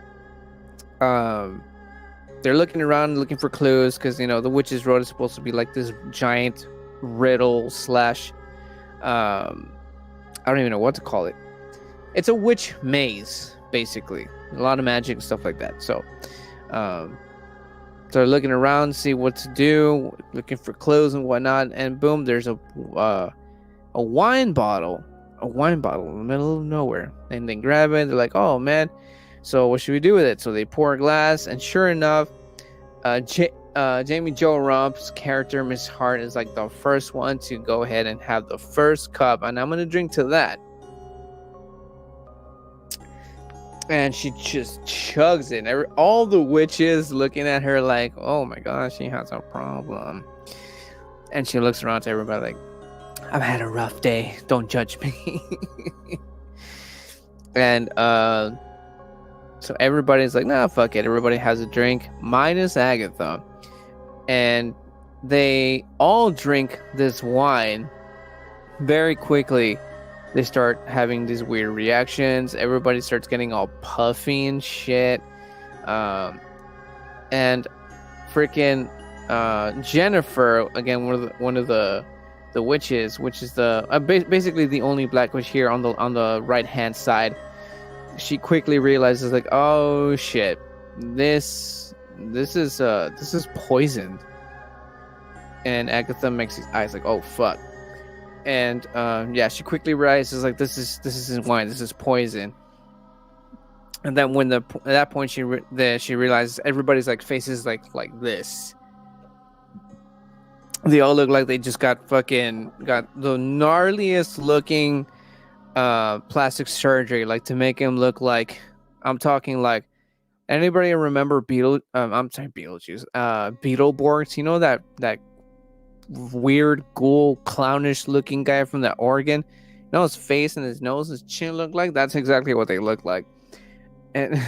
they're looking around, looking for clues, because the witch's road is supposed to be like this giant riddle slash I don't even know what to call it. It's a witch maze, basically. A lot of magic and stuff like that. So they're looking around, see what to do, looking for clues and whatnot, and boom, there's a wine bottle in the middle of nowhere. And they grab it. They're like, oh man, so what should we do with it? So they pour a glass, and sure enough, Jamie Jo Rump's character, Miss Hart, is like the first one to go ahead and have the first cup, and I'm gonna drink to that. And she just chugs it. All the witches looking at her like, oh my gosh, she has a problem. And she looks around to everybody like, I've had a rough day, don't judge me. And so everybody's like, nah, fuck it. Everybody has a drink, minus Agatha. And they all drink this wine. Very quickly, they start having these weird reactions. Everybody starts getting all puffy and shit. And freaking Jennifer, again, one of the witches, which is basically the only black witch here on the right hand side. She quickly realizes, like, oh shit, this is poisoned. And Agatha makes his eyes like, oh fuck. And yeah, she quickly realizes, like, this isn't wine, this is poison. And then at that point she realizes everybody's like faces like this. They all look like they just got the gnarliest looking plastic surgery, like to make him look like, I'm talking like, anybody remember Beetlejuice, Beetleborgs, that weird ghoul clownish looking guy from that Oregon, his face and his nose, his chin look like? That's exactly what they look like. And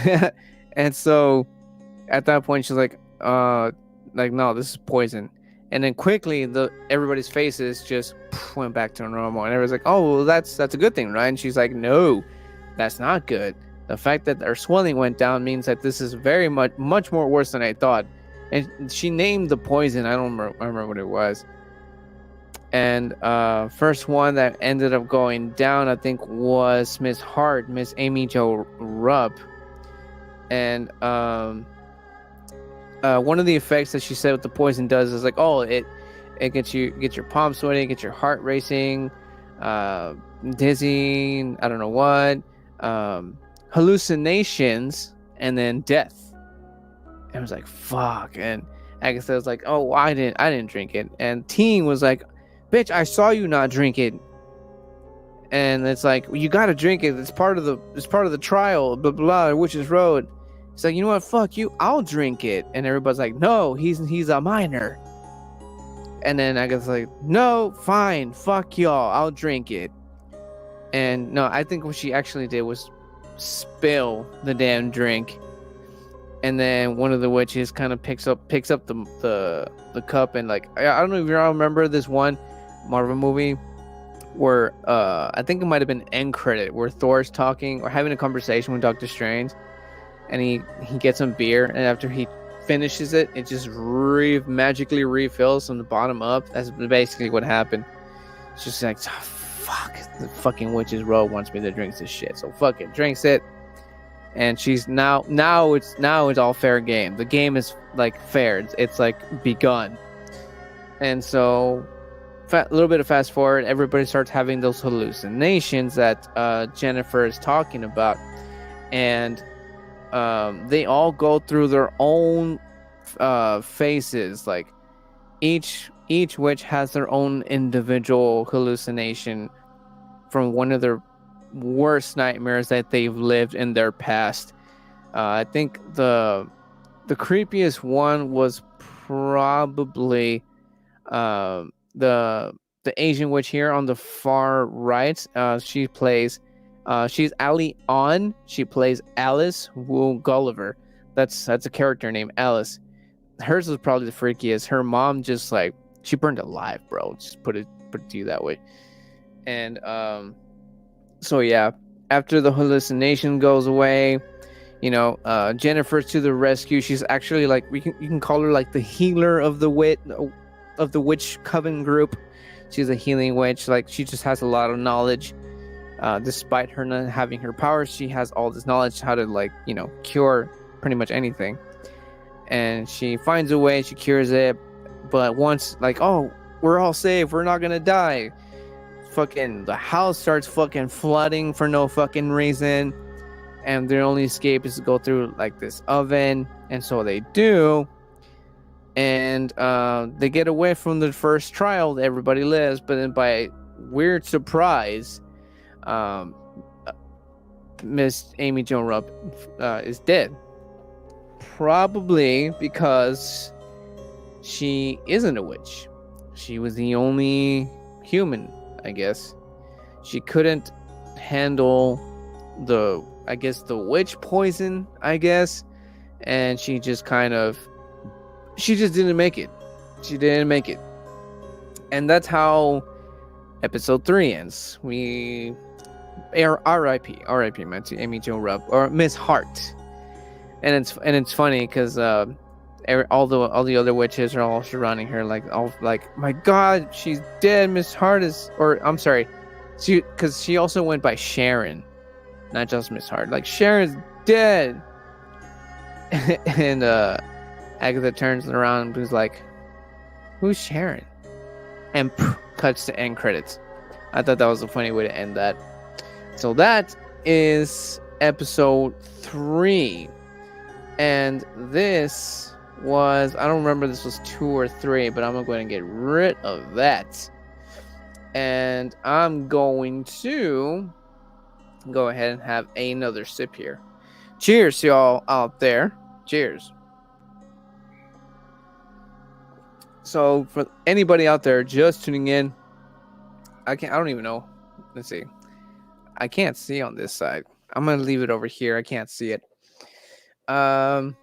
and so at that point she's like, no, this is poison. And then quickly everybody's faces just went back to normal, and everyone's like, oh, well, that's a good thing, right? And she's like, no, that's not good. The fact that our swelling went down means that this is very much more worse than I thought. And she named the poison. I don't remember what it was. And first one that ended up going down, I think, was Miss Hart, Miss Amy Jo Rupp. And one of the effects that she said what the poison does is like, oh, it gets your palms sweaty, gets your heart racing, dizzy, I don't know what, hallucinations, and then death. And I was like, fuck. And Agatha was like, oh, I didn't drink it. And Teen was like, bitch, I saw you not drink it. And it's like, well, you gotta drink it. It's part of the trial. Blah blah. Witch's Road. It's like, you know what? Fuck you. I'll drink it. And everybody's like, no, he's a minor. And then Agatha's like, no, fine, fuck y'all. I'll drink it. And no, I think what she actually did was spill the damn drink. And then one of the witches kind of picks up the cup, and like, I don't know if you all remember this one Marvel movie where I think it might have been end credit where Thor's talking or having a conversation with Doctor Strange, and he gets some beer, and after he finishes it, it just magically refills from the bottom up. That's basically what happened. It's just like, oh, fuck, the fucking Witch's Road wants me to drink this shit, so fuck it, drinks it. And she's now it's all fair game. The game is like fair. It's like begun. And so a little bit of fast forward, everybody starts having those hallucinations that Jennifer is talking about, and they all go through their own phases. Like each witch has their own individual hallucination from one of their worst nightmares that they've lived in their past. I think the creepiest one was probably the Asian witch here on the far right. She's Ali On. She plays Alice Wu Gulliver. That's a character named Alice. Hers was probably the freakiest. Her mom just like, she burned alive, bro. Just put it to you that way. And so yeah, after the hallucination goes away, Jennifer's to the rescue. She's actually like, you can call her like the healer of the witch coven group. She's a healing witch. Like, she just has a lot of knowledge. Despite her not having her powers, she has all this knowledge how to, like, cure pretty much anything. And she finds a way, she cures it. But once, like, oh, we're all safe, we're not gonna die, fucking the house starts fucking flooding for no fucking reason. And their only escape is to go through like this oven. And so they do. And they get away from the first trial. Everybody lives. But then by weird surprise, Miss Amy Jo Rupp is dead. Probably because she isn't a witch. She was the only human, I guess. She couldn't handle the witch poison, I guess. And she just didn't make it. She didn't make it. And that's how episode 3 ends. We R.I.P. man, to Amy Jo Rupp, or Miss Hart. And it's funny because all the other witches are all surrounding her, like, my God, she's dead. Miss Hart is, or I'm sorry, because she also went by Sharon, not just Miss Hart. Like, Sharon's dead. And Agatha turns around and was like, who's Sharon? And cuts to end credits. I thought that was a funny way to end that. So that is episode 3. And this was, I don't remember this was 2 or 3, but I'm going to go ahead and get rid of that. And I'm going to go ahead and have another sip here. Cheers, y'all out there. Cheers. So for anybody out there just tuning in, I don't even know. Let's see. I can't see on this side. I'm going to leave it over here. I can't see it. For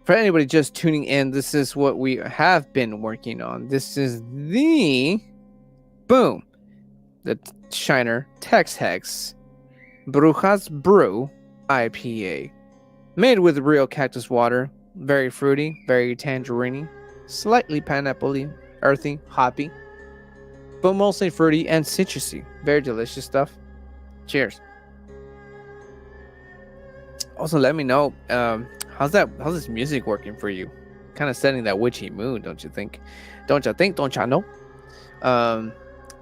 anybody just tuning in, this is what we have been working on. This is the Shiner TexHex Bruja's Brew IPA, made with real cactus water, very fruity, very tangerine, slightly pineapple-y, earthy, hoppy. but mostly fruity and citrusy. Very delicious stuff. Cheers. Also, let me know how's this music working for you? Kind of setting that witchy mood, don't you think? Don't you know?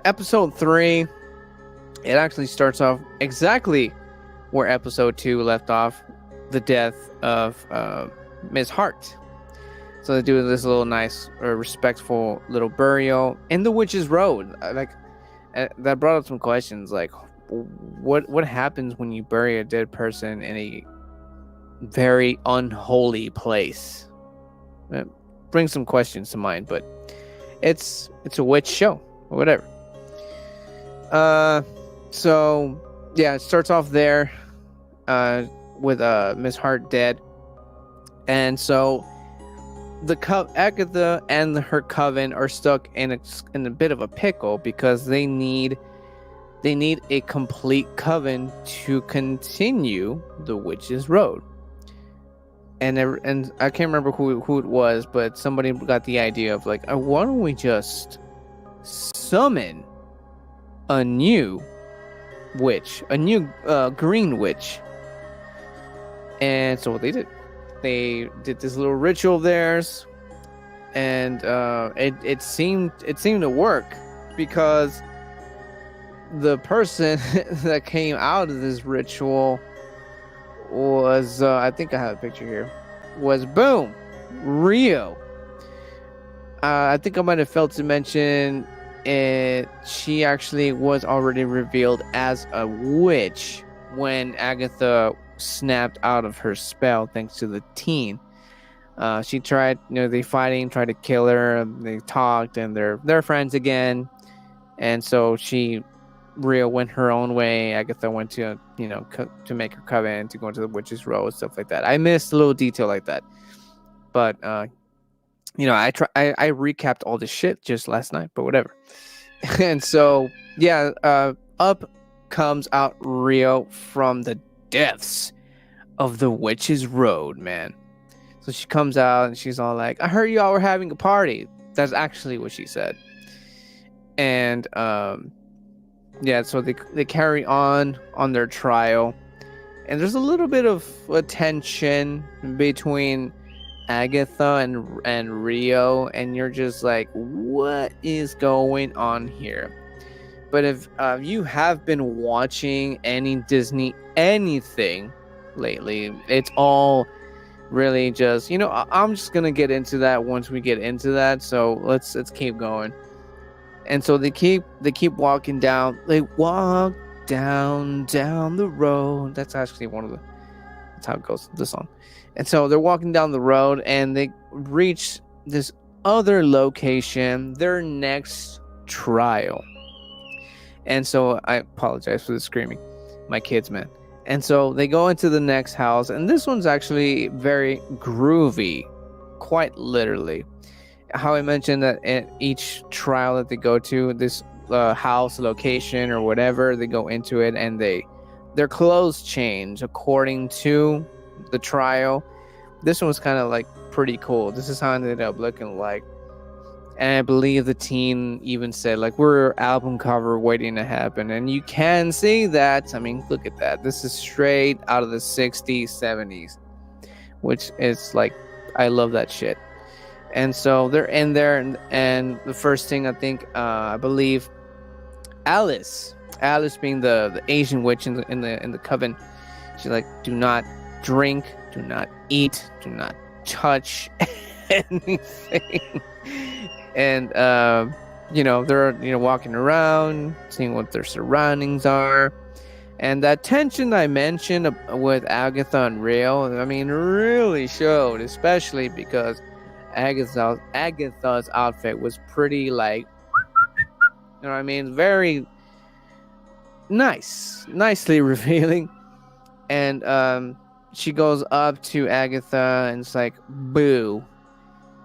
Episode 3, it actually starts off exactly where episode 2 left off, the death of Miss Hart. So they do this little nice, respectful little burial in the Witch's Road. That brought up some questions, like what happens when you bury a dead person in a very unholy place? It brings some questions to mind, but it's a witch show or whatever. So yeah, it starts off there with Miss Hart dead, and so Agatha and her coven are stuck in a bit of a pickle because they need a complete coven to continue the Witch's Road. And I can't remember who it was, but somebody got the idea of like, why don't we just summon a new witch, a new green witch? And so what they did this little ritual of theirs, and it seemed to work, because the person that came out of this ritual was I think I have a picture here, was boom, Rio. I think I might have failed to mention it. She actually was already revealed as a witch when Agatha snapped out of her spell thanks to the teen. She tried, they tried to kill her. They talked, and they're friends again. And so Rio went her own way. Agatha went to, to make her coven, to go into the Witch's Road, stuff like that. I missed a little detail like that, but I recapped all this shit just last night, but whatever. And so yeah, up comes out Rio from the depths of the Witch's Road, man. So she comes out and she's all like, I heard y'all were having a party. That's actually what she said. And yeah, so they carry on their trial, and there's a little bit of a tension between Agatha and Rio, and you're just like, what is going on here? But if you have been watching any Disney anything lately, it's all really just, I'm just gonna get into that once we get into that. So let's keep going. And so they keep walking down. They walk down the road. That's actually that's how it goes, the song. And so they're walking down the road, and they reach this other location, their next trial. And so I apologize for the screaming, my kids, man. And so they go into the next house, and this one's actually very groovy, quite literally. How I mentioned that at each trial that they go to, this house, location, or whatever, they go into it, and their clothes change according to the trial. This one was kind of like pretty cool. This is how it ended up looking like. And I believe the teen even said, like, we're album cover waiting to happen. And you can see that. I mean, look at that. This is straight out of the 60s, 70s, which is like, I love that shit. And so they're in there, and the first thing, I think, I believe Alice being the Asian witch in the coven, she's like, do not drink, do not eat, do not touch anything. And they're walking around, seeing what their surroundings are. And that tension I mentioned with Agatha and Rio, I mean, really showed, especially because Agatha's outfit was pretty, like, you know what I mean, very nicely revealing. And she goes up to Agatha and it's like, boo.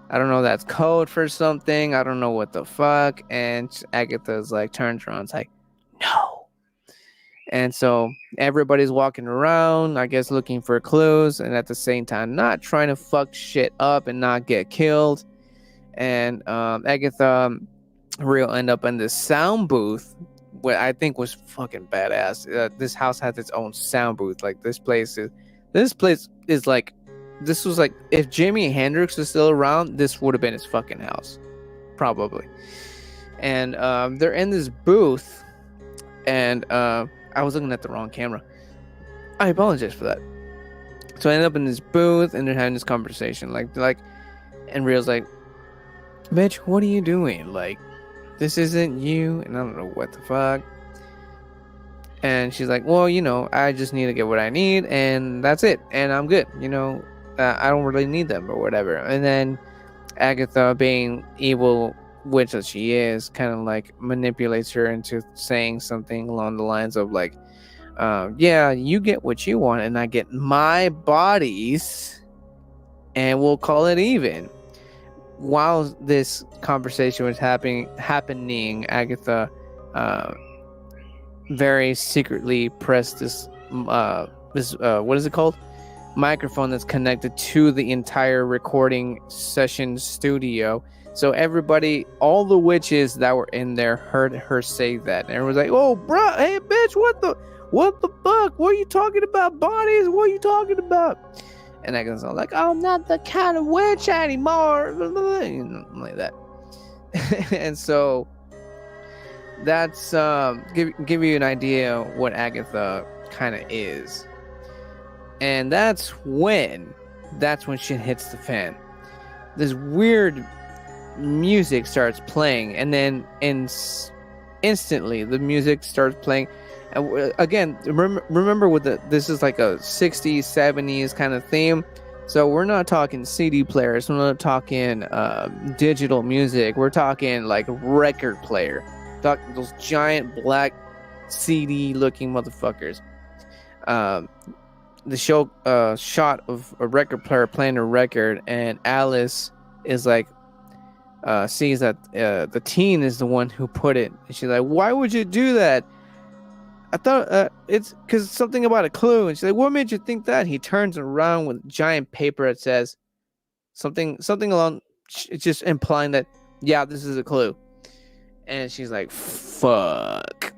I don't know, that's code for something. I don't know what the fuck. And Agatha's like, turns around, it's like, no. And so everybody's walking around, I guess, looking for clues, and at the same time not trying to fuck shit up and not get killed. And Agatha Rio end up in this sound booth, what I think was fucking badass. This house has its own sound booth. Like this place is like, this was like, if Jimi Hendrix was still around, this would have been his fucking house, probably. And they're in this booth, and I was looking at the wrong camera. I apologize for that. So I end up in this booth, and they're having this conversation, like, and Rio's like, "Bitch, what are you doing? Like, this isn't you." And I don't know what the fuck. And she's like, "Well, you know, I just need to get what I need, and that's it, and I'm good. You know, I don't really need them or whatever." And then Agatha, being evil witch that she is, kind of like manipulates her into saying something along the lines of like, "Yeah, you get what you want, and I get my bodies, and we'll call it even." While this conversation was happening, Agatha very secretly pressed this what is it called? Microphone that's connected to the entire recording session studio. So everybody, all the witches that were in there heard her say that. And everyone's like, "Oh, bro, hey, bitch, what the fuck? What are you talking about? Bodies? What are you talking about?" And Agatha's all like, "I'm not the kind of witch anymore." Like that. And so that's give you an idea what Agatha kind of is. And that's when shit hits the fan. This weird music starts playing, and then instantly the music starts playing. And again, remember with this is like a 60s 70s kind of theme, so we're not talking CD players, we're not talking digital music, we're talking like record player, those giant black CD looking motherfuckers. The show shot of a record player playing a record, and Alice is like sees that the teen is the one who put it, and she's like, "Why would you do that? I thought it's because something about a clue." And she's like, "What made you think that?" He turns around with giant paper that says something along, it's just implying that, yeah, this is a clue. And she's like, "Fuck."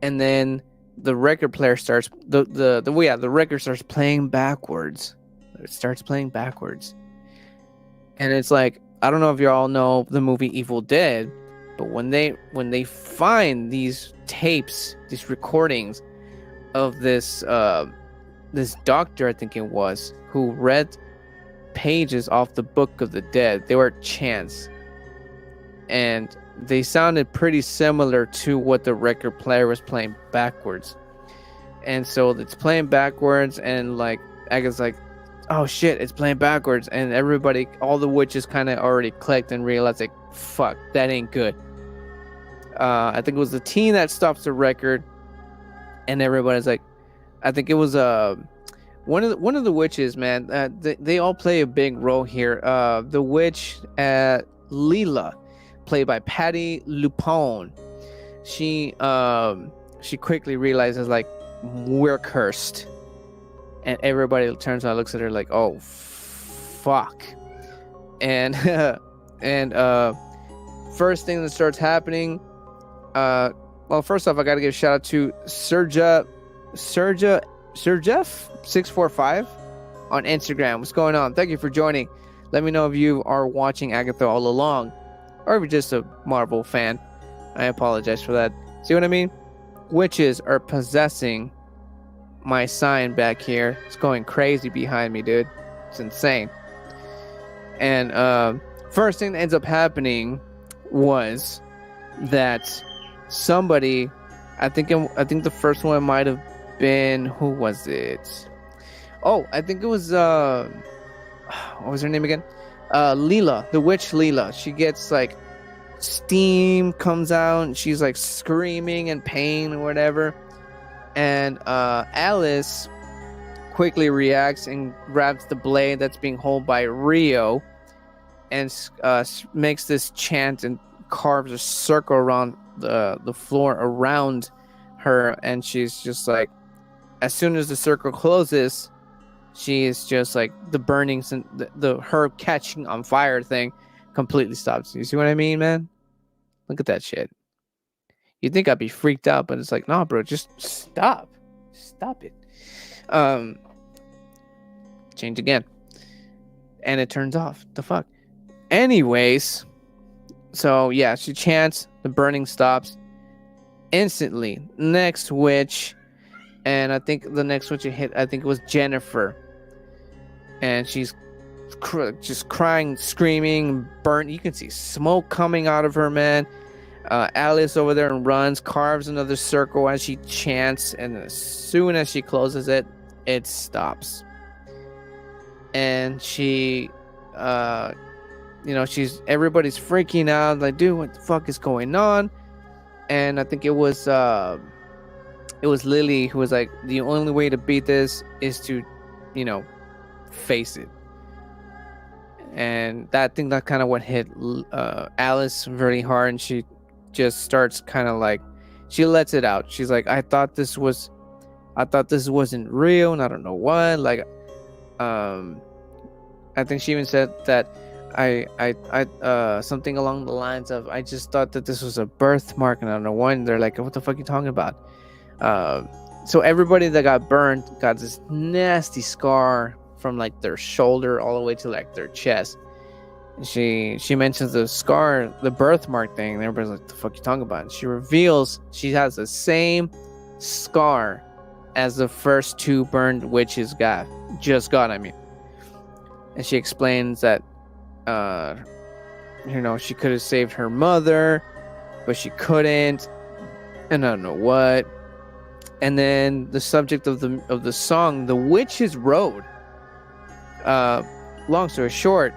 And then the record player starts the record starts playing backwards. It starts playing backwards. And it's like, I don't know if you all know the movie Evil Dead, but when they find these tapes, these recordings of this doctor, I think it was, who read pages off the Book of the Dead, they were chants, and they sounded pretty similar to what the record player was playing backwards. And so it's playing backwards, and like Agatha's like, "Oh shit, it's playing backwards," and everybody, all the witches kind of already clicked and realized like, fuck, that ain't good. I think it was the teen that stops the record, and everybody's like, I think it was one of the witches, man. They all play a big role here. The witch Leela, played by Patty Lupone, she quickly realizes like, we're cursed, and everybody turns around and looks at her like, "Oh fuck." And first thing that starts happening, well, first off, I gotta give a shout out to Serjeff 645 on Instagram. What's going on? Thank you for joining. Let me know if you are watching Agatha All Along, or if you're just a Marvel fan. I apologize for that. See what I mean? Witches are possessing my sign back here. It's going crazy behind me, dude. It's insane. And first thing that ends up happening was that somebody, I think the first one might have been, who was it? Oh, I think it was what was her name again? Leela, the witch Leela. She gets like, steam comes out, and she's like screaming in pain or whatever. And Alice quickly reacts and grabs the blade that's being held by Rio, and makes this chant and carves a circle around the floor around her. And she's just like, as soon as the circle closes, she is just like, the burning, the her catching on fire thing completely stops. You see what I mean, man? Look at that shit. You think I'd be freaked out, but it's like, nah, bro, just stop it. Change again, and it turns off. The fuck. Anyways, so yeah, she chants. The burning stops instantly. Next witch, and I think the next witch it hit, I think it was Jennifer, and she's just crying, screaming, burnt. You can see smoke coming out of her, man. Alice over there and runs, carves another circle as she chants, and as soon as she closes it, it stops. And she, everybody's freaking out, like, dude, what the fuck is going on? And I think it was Lily who was like, the only way to beat this is to, face it. And that kind of what hit Alice very hard, and she just starts kind of like, she lets it out. She's like, I thought this wasn't real, and I don't know what. Like, I think she even said that I something along the lines of, I just thought that this was a birthmark, and I don't know what. And they're like, what the fuck are you talking about? So everybody that got burned got this nasty scar from like their shoulder all the way to like their chest. And she mentions the scar, the birthmark thing, and everybody's like, the fuck you talking about? And she reveals she has the same scar as the first two burned witches just got. And she explains that she could have saved her mother, but she couldn't, and I don't know what. And then the subject of the song, The Witch's Road. Long story short,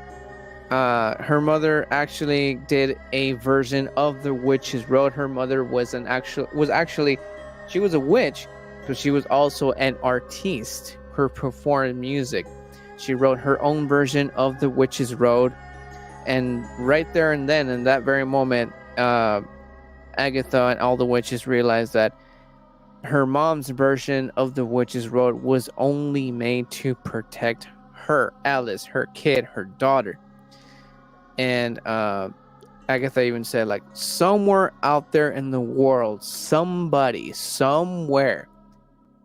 her mother actually did a version of The Witch's Road. Her mother was she was a witch, but she was also an artiste who performed music. She wrote her own version of The Witch's Road, and right there and then, in that very moment, Agatha and all the witches realized that her mom's version of The Witch's Road was only made to protect her, Alice, her kid, her daughter. And Agatha even said, like, somewhere out there in the world, somebody, somewhere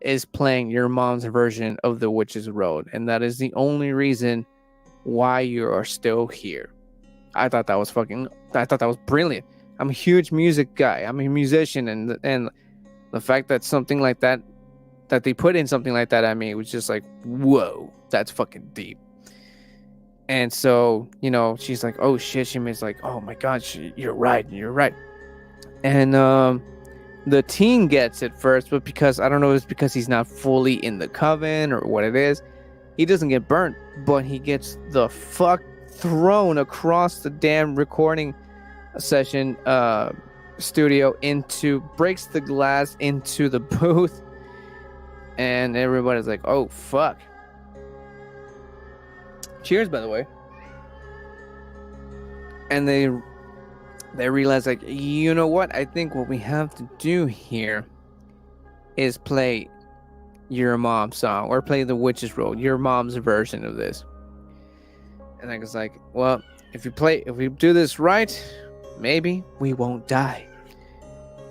is playing your mom's version of The Witch's Road, and that is the only reason why you are still here. I thought that was brilliant. I'm a huge music guy. I'm a musician, and the fact that something like that they put in something like that at me, it was just like, whoa, that's fucking deep. And so, she's like, oh shit. She was like, oh my god, you're right. And the teen gets it first, but because I don't know, it's because he's not fully in the coven or what it is, he doesn't get burnt, but he gets the fuck thrown across the damn recording session studio, breaks the glass into the booth, and everybody's like, oh fuck. Cheers, by the way. And they realize, like, you know what? I think what we have to do here is play your mom's song, or play The Witch's Road, your mom's version of this. And I was like, well, if we do this right, maybe we won't die.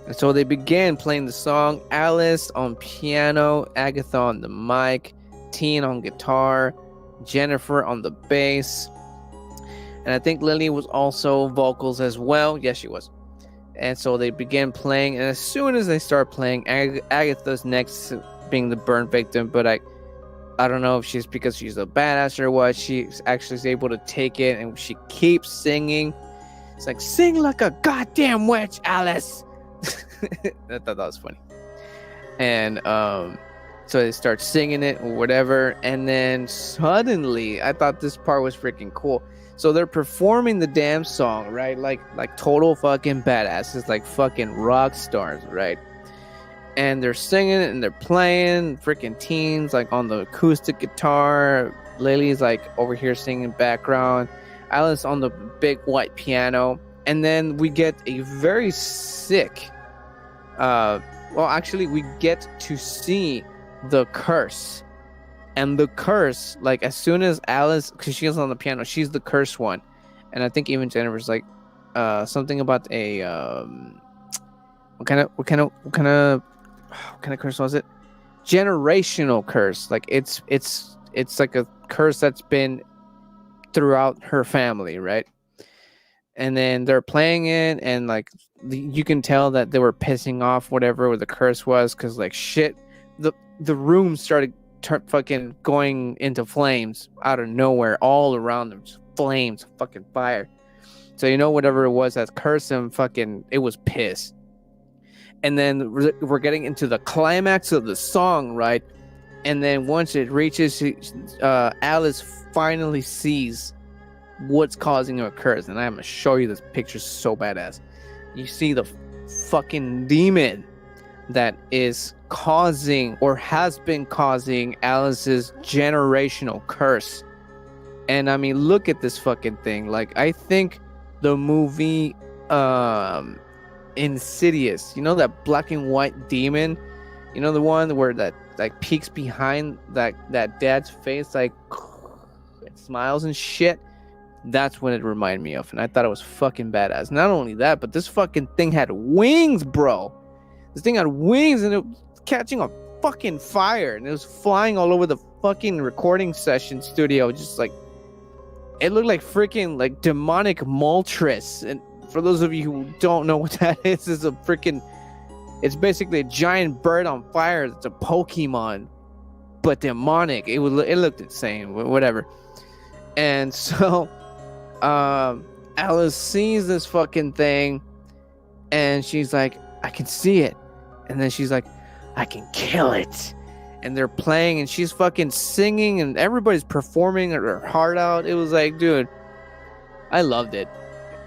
And so they began playing the song. Alice on piano, Agatha on the mic, Teen on guitar, Jennifer on the bass, and I think Lily was also vocals as well. Yes, she was. And so they began playing, and as soon as they start playing, Agatha's next being the burn victim, but I don't know if she's because she's a badass or what. She actually is able to take it, and she keeps singing. It's like, sing like a goddamn witch, Alice. I thought that was funny. And so they start singing it or whatever, and then suddenly, I thought this part was freaking cool. So they're performing the damn song, right? Like total fucking badasses, like fucking rock stars, right? And they're singing it and they're playing. Freaking teens like on the acoustic guitar. Lily's like over here singing background. Alice on the big white piano. And then we get a very sick. We get to see the curse. And the curse, like, as soon as Alice, because she was on the piano, she's the cursed one. And I think even Jennifer's like, something about a what kind of curse was it? Generational curse. Like it's like a curse that's been throughout her family, right? And then they're playing it, and like you can tell that they were pissing off whatever the curse was, because like shit, the room started fucking going into flames out of nowhere, all around them, just flames, fucking fire. So you know whatever it was that cursed him, fucking it was pissed. And then we're getting into the climax of the song, right? And then once it reaches, Alice finally sees what's causing her curse. And I'm gonna show you this picture, so badass. You see the fucking demon that is causing, or has been causing, Alice's generational curse. And I mean, look at this fucking thing. Like, I think the movie Insidious, you know, that black and white demon, you know, the one where that like peeks behind that dad's face, like it smiles and shit. That's what it reminded me of, and I thought it was fucking badass. Not only that, but this fucking thing had wings, bro. This thing had wings, and it was catching on fucking fire, and it was flying all over the fucking recording session studio. Just like, it looked like freaking like demonic Moltres. And for those of you who don't know what that is, it's basically a giant bird on fire. It's a Pokemon, but demonic. It looked insane, whatever. And so Alice sees this fucking thing, and she's like, I can see it. And then she's like, I can kill it. And they're playing, and she's fucking singing, and everybody's performing their heart out. It was like, dude, I loved it.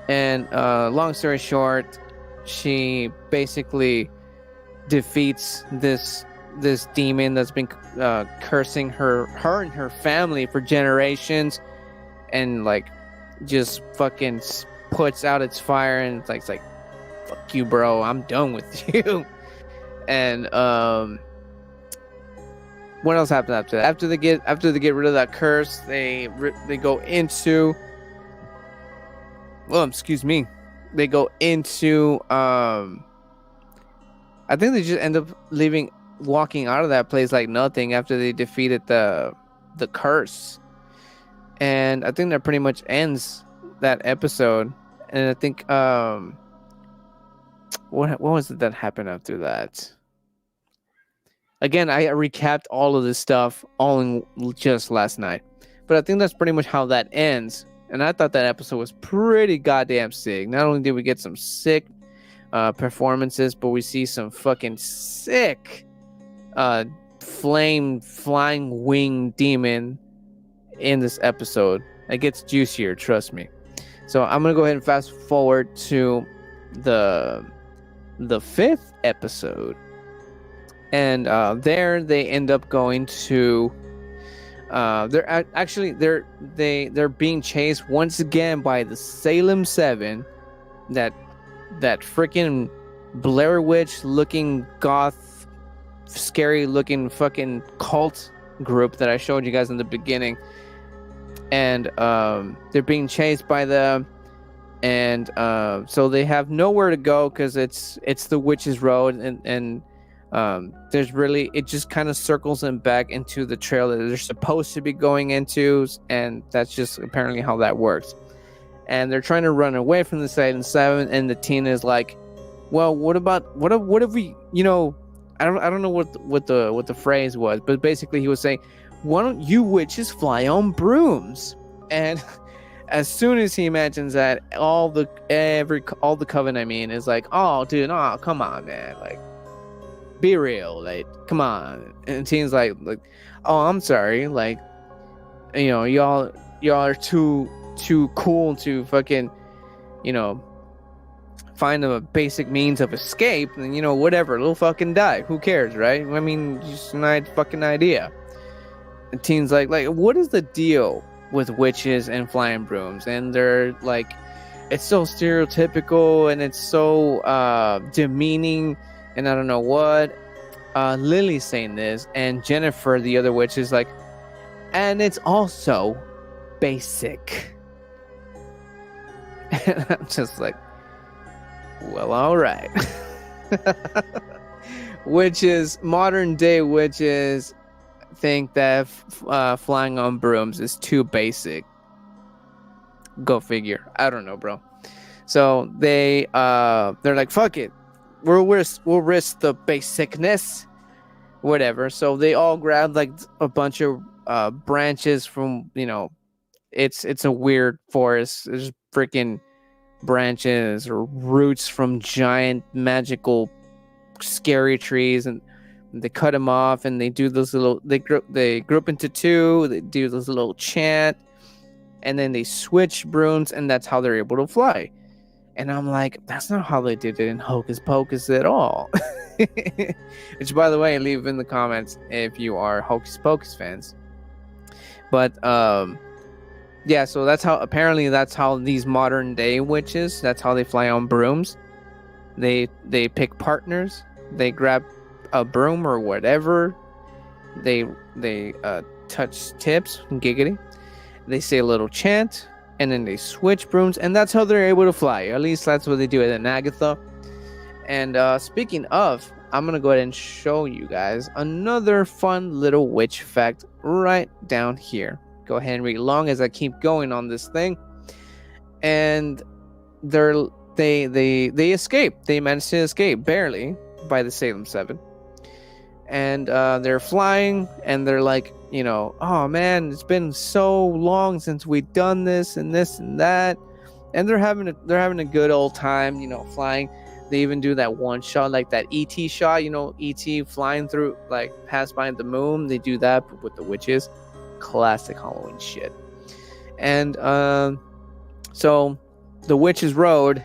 And long story short, she basically defeats this demon that's been cursing her and her family for generations, and like just fucking puts out its fire, and it's like fuck you, bro, I'm done with you. And what else happened after that? After they get rid of that curse, they go into, well, excuse me, they go into I think they just end up walking out of that place like nothing after they defeated the curse. And I think that pretty much ends that episode. And I think what was it that happened after that? Again, I recapped all of this stuff all in just last night, but I think that's pretty much how that ends. And I thought that episode was pretty goddamn sick. Not only did we get some sick performances, but we see some fucking sick flame flying wing demon in this episode. It gets juicier, trust me. So I'm gonna go ahead and fast forward to the 5th episode, and there they end up going to they're being chased once again by the Salem 7, that freaking Blair Witch looking goth, scary looking fucking cult group that I showed you guys in the beginning. And they're being chased by them, and so they have nowhere to go because it's the Witch's Road, and there's really, it just kind of circles them back into the trail that they're supposed to be going into, and that's just apparently how that works. And they're trying to run away from the Salem 7, and the teen is like, well, what if we, you know, I don't know what the phrase was, but basically he was saying, why don't you witches fly on brooms? And as soon as he mentions that, all the coven, I mean, is like, oh dude, oh come on, man, like, be real, like, come on. And teen's like, oh, I'm sorry, like, you know, y'all are too cool to fucking, you know, find a basic means of escape, and you know, whatever, they'll fucking die, who cares, right? I mean, just an fucking idea. And teen's like, what is the deal with witches and flying brooms? And they're like, it's so stereotypical, and it's so demeaning, and I don't know what. Lily's saying this, and Jennifer, the other witch, is like, and it's also basic. And I'm just like, well, all right. Witches, modern day witches think that flying on brooms is too basic. Go figure. I don't know, bro. So they're like, fuck it. We'll risk the basicness, whatever. So they all grab like a bunch of branches from, it's a weird forest. There's freaking branches or roots from giant magical scary trees, and they cut them off, and they do those little, they group into two, they do this little chant, and then they switch brooms, and that's how they're able to fly. And I'm like, that's not how they did it in Hocus Pocus at all. Which, by the way, leave in the comments if you are Hocus Pocus fans. But yeah, so that's how these modern day witches, that's how they fly on brooms. They pick partners, they grab a broom or whatever, they touch tips, giggity, they say a little chant, and then they switch brooms, and that's how they're able to fly. At least that's what they do in Agatha. And speaking of, I'm gonna go ahead and show you guys another fun little witch fact right down here. Go ahead and read along as I keep going on this thing. And they escape. They managed to escape barely by the Salem 7. And they're flying, and they're like, oh man, it's been so long since we've done this and that. And they're having a good old time, flying. They even do that one shot, like that ET shot, ET flying through, like past by the moon. They do that with the witches. Classic Halloween shit. And so the Witch's Road,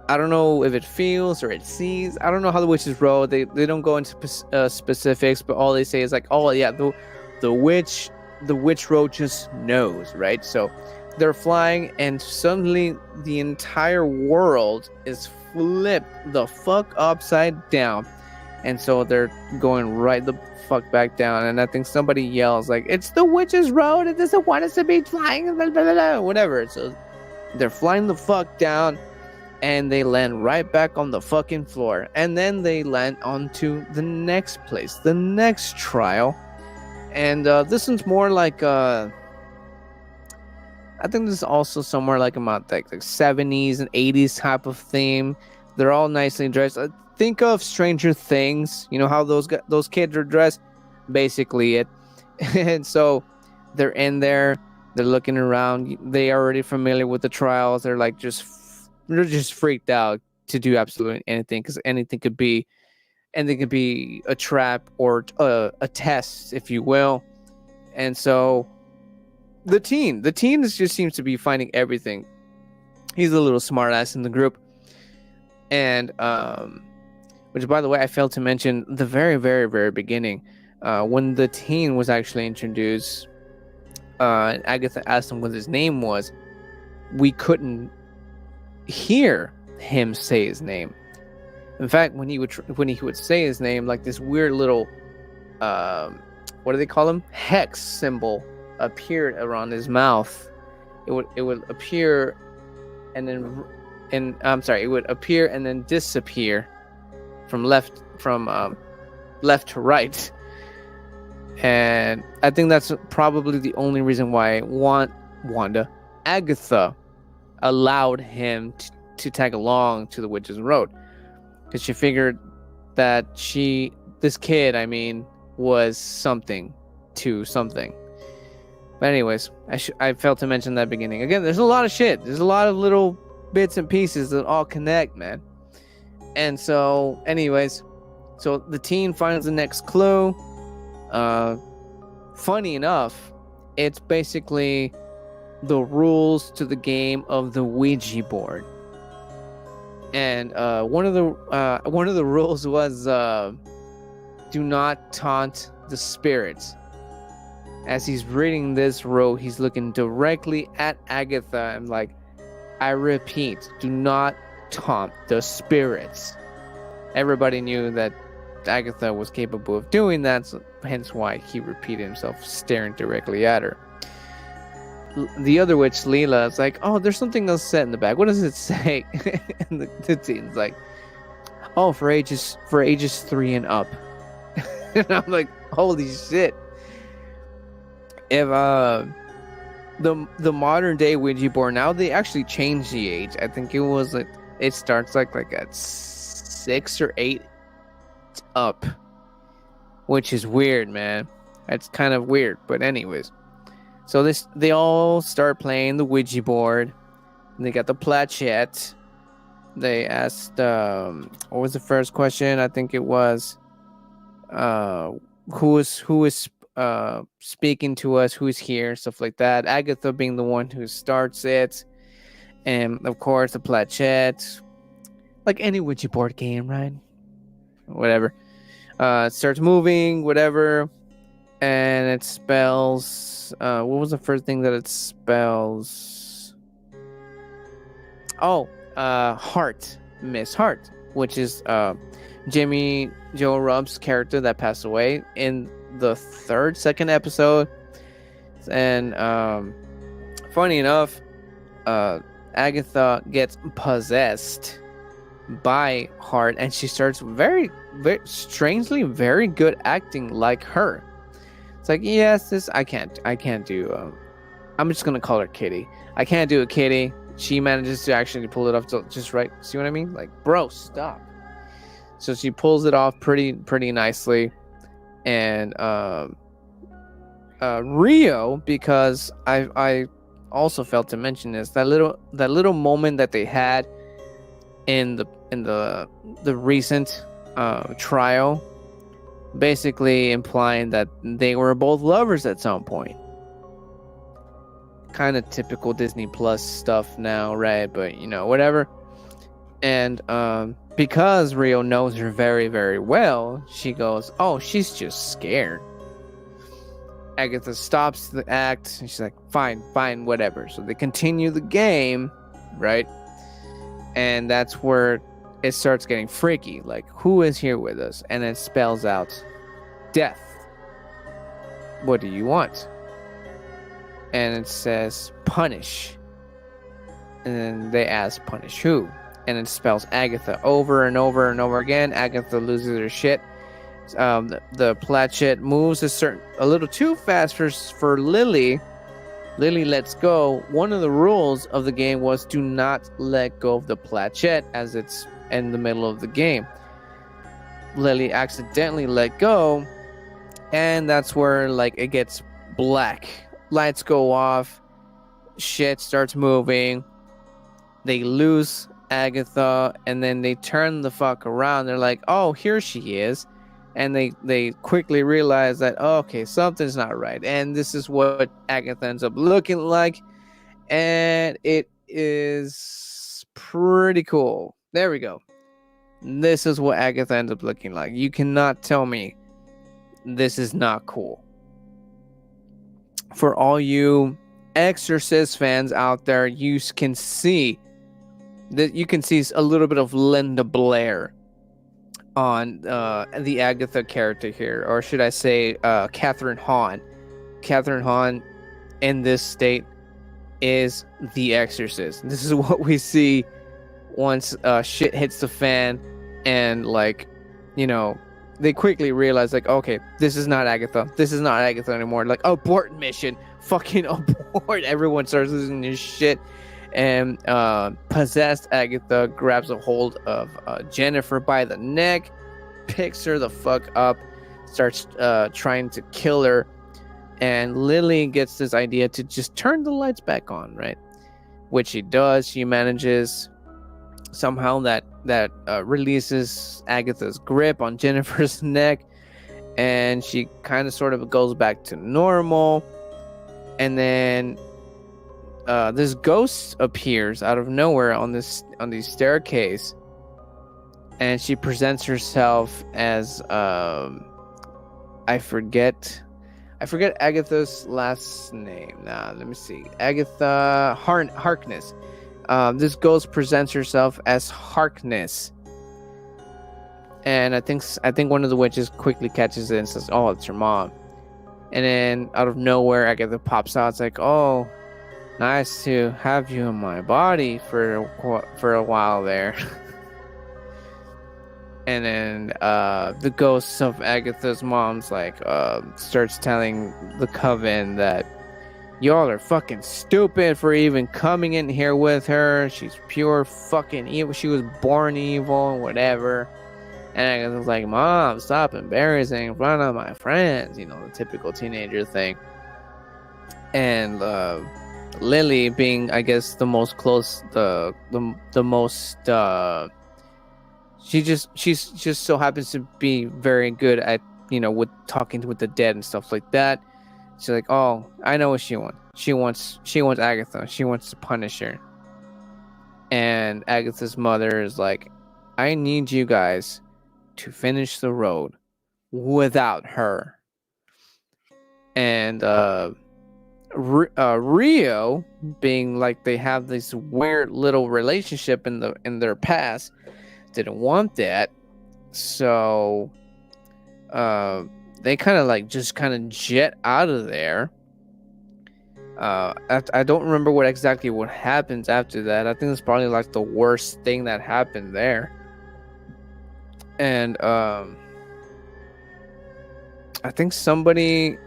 I don't know if it feels or it sees. I don't know how the Witch's Road, they don't go into specifics, but all they say is like, oh yeah, the witch road just knows, right? So they're flying, and suddenly the entire world is flipped the fuck upside down, and so they're going right the fuck back down. And I think somebody yells like, it's the Witch's Road, it doesn't want us to be flying, blah, blah, blah, blah, whatever. So they're flying the fuck down, and they land right back on the fucking floor. And then they land onto the next place, the next trial. And this one's more like I think this is also somewhere like about like 70s and 80s type of theme. They're all nicely dressed. Think of Stranger Things. You know how those kids are dressed? Basically it. And so they're in there. They're looking around. They are already familiar with the trials. They're like they're just freaked out to do absolutely anything, because anything could be a trap or a test, if you will. And so the teen just seems to be finding everything. He's a little smart ass in the group. And which, by the way, I failed to mention the very, very, very beginning, when the teen was actually introduced, and Agatha asked him what his name was. We couldn't hear him say his name. In fact, when he would say his name, like this weird little what do they call him? Hex symbol appeared around his mouth. It would appear and then it would appear and then disappear from left to right. And I think that's probably the only reason why Agatha allowed him to tag along to the Witch's Road, because she figured that this kid, was something to something. But anyways, I failed to mention that beginning. Again, there's a lot of shit. There's a lot of little bits and pieces that all connect, man. And so, anyways, so the teen finds the next clue. Funny enough, it's basically the rules to the game of the Ouija board. And one of the rules was do not taunt the spirits. As he's reading this rule, he's looking directly at Agatha and like, I repeat, do not taunt the spirits. Everybody knew that Agatha was capable of doing that, so hence why he repeated himself, staring directly at her. the other witch, Leela, is like, oh, there's something else set in the back. What does it say? And the teen's like, oh, for ages 3 and up. And I'm like, holy shit. If the modern day Ouija board, now they actually changed the age. I think it was like it starts like at 6 or 8 up, which is weird, man. That's kind of weird, but anyways. So they all start playing the Ouija board. And they got the planchette. They asked, what was the first question? I think it was, who is speaking to us? Who's here? Stuff like that. Agatha being the one who starts it, and of course the planchette, like any Ouija board game, right? Whatever. It starts moving, whatever, and it spells. What was the first thing that it spells? Oh, Heart, Miss Heart, which is Jimmy Joe Rubb's character that passed away in the second episode. And funny enough, Agatha gets possessed by Heart, and she starts very, very strangely very good acting like her. It's like, yes, I can't do. I'm just gonna call her Kitty. I can't do a Kitty. She manages to actually pull it off just right. See what I mean? Like, bro, stop. So she pulls it off pretty nicely. And Rio, because I also failed to mention this, that little moment that they had in the recent trial, basically implying that they were both lovers at some point. Kind of typical Disney Plus stuff now, right? But whatever. And because Rio knows her very, very well, she goes, oh, she's just scared. Agatha stops the act, and she's like, fine, whatever. So they continue the game, right? And that's where it starts getting freaky. Like, who is here with us? And it spells out death. What do you want? And it says punish. And then they ask, punish who? And it spells Agatha over and over and over again. Agatha loses her shit. The planchette moves a little too fast for Lily. Lily lets go. One of the rules of the game was do not let go of the planchette as it's in the middle of the game. Lily accidentally let go, and that's where it gets black. Lights go off. Shit starts moving. They lose Agatha, and then they turn the fuck around. They're like, oh, here she is. And they quickly realize that, oh, okay, something's not right. And this is what Agatha ends up looking like. And it is pretty cool. There we go. This is what Agatha ends up looking like. You cannot tell me this is not cool. For all you Exorcist fans out there, you can see a little bit of Linda Blair on the Agatha character here, or should I say Catherine Hahn. Catherine Hahn in this state is the Exorcist. This is what we see once shit hits the fan, and they quickly realize, okay, this is not Agatha. This is not Agatha anymore. Abort mission. Fucking abort. Everyone starts losing their shit. And possessed Agatha grabs a hold of Jennifer by the neck, picks her the fuck up, starts trying to kill her. And Lily gets this idea to just turn the lights back on, right? Which she does. She manages somehow that releases Agatha's grip on Jennifer's neck, and she kind of sort of goes back to normal. And then this ghost appears out of nowhere on the staircase, and she presents herself as I forget Agatha's last name. Let me see. Agatha Harkness. This ghost presents herself as Harkness, and I think one of the witches quickly catches it and says, "Oh, it's your mom." And then out of nowhere, Agatha pops out. It's like, "Oh, Nice to have you in my body for a while there. And then the ghost of Agatha's mom's like starts telling the coven that y'all are fucking stupid for even coming in here with her. She's pure fucking evil. She was born evil and whatever. And Agatha's like, Mom, stop embarrassing in front of my friends. You know, the typical teenager thing. And Lily, being, I guess, the most close, the most, she just so happens to be very good at, you know, with talking with the dead and stuff like that. She's like, oh, I know what she wants. She wants Agatha. She wants to punish her. And Agatha's mother is like, I need you guys to finish the road without her. And Rio, being like they have this weird little relationship in their past, didn't want that. So they kind of like just kind of jet out of there. I don't remember what happens after that. I think it's probably like the worst thing that happened there. And I think somebody.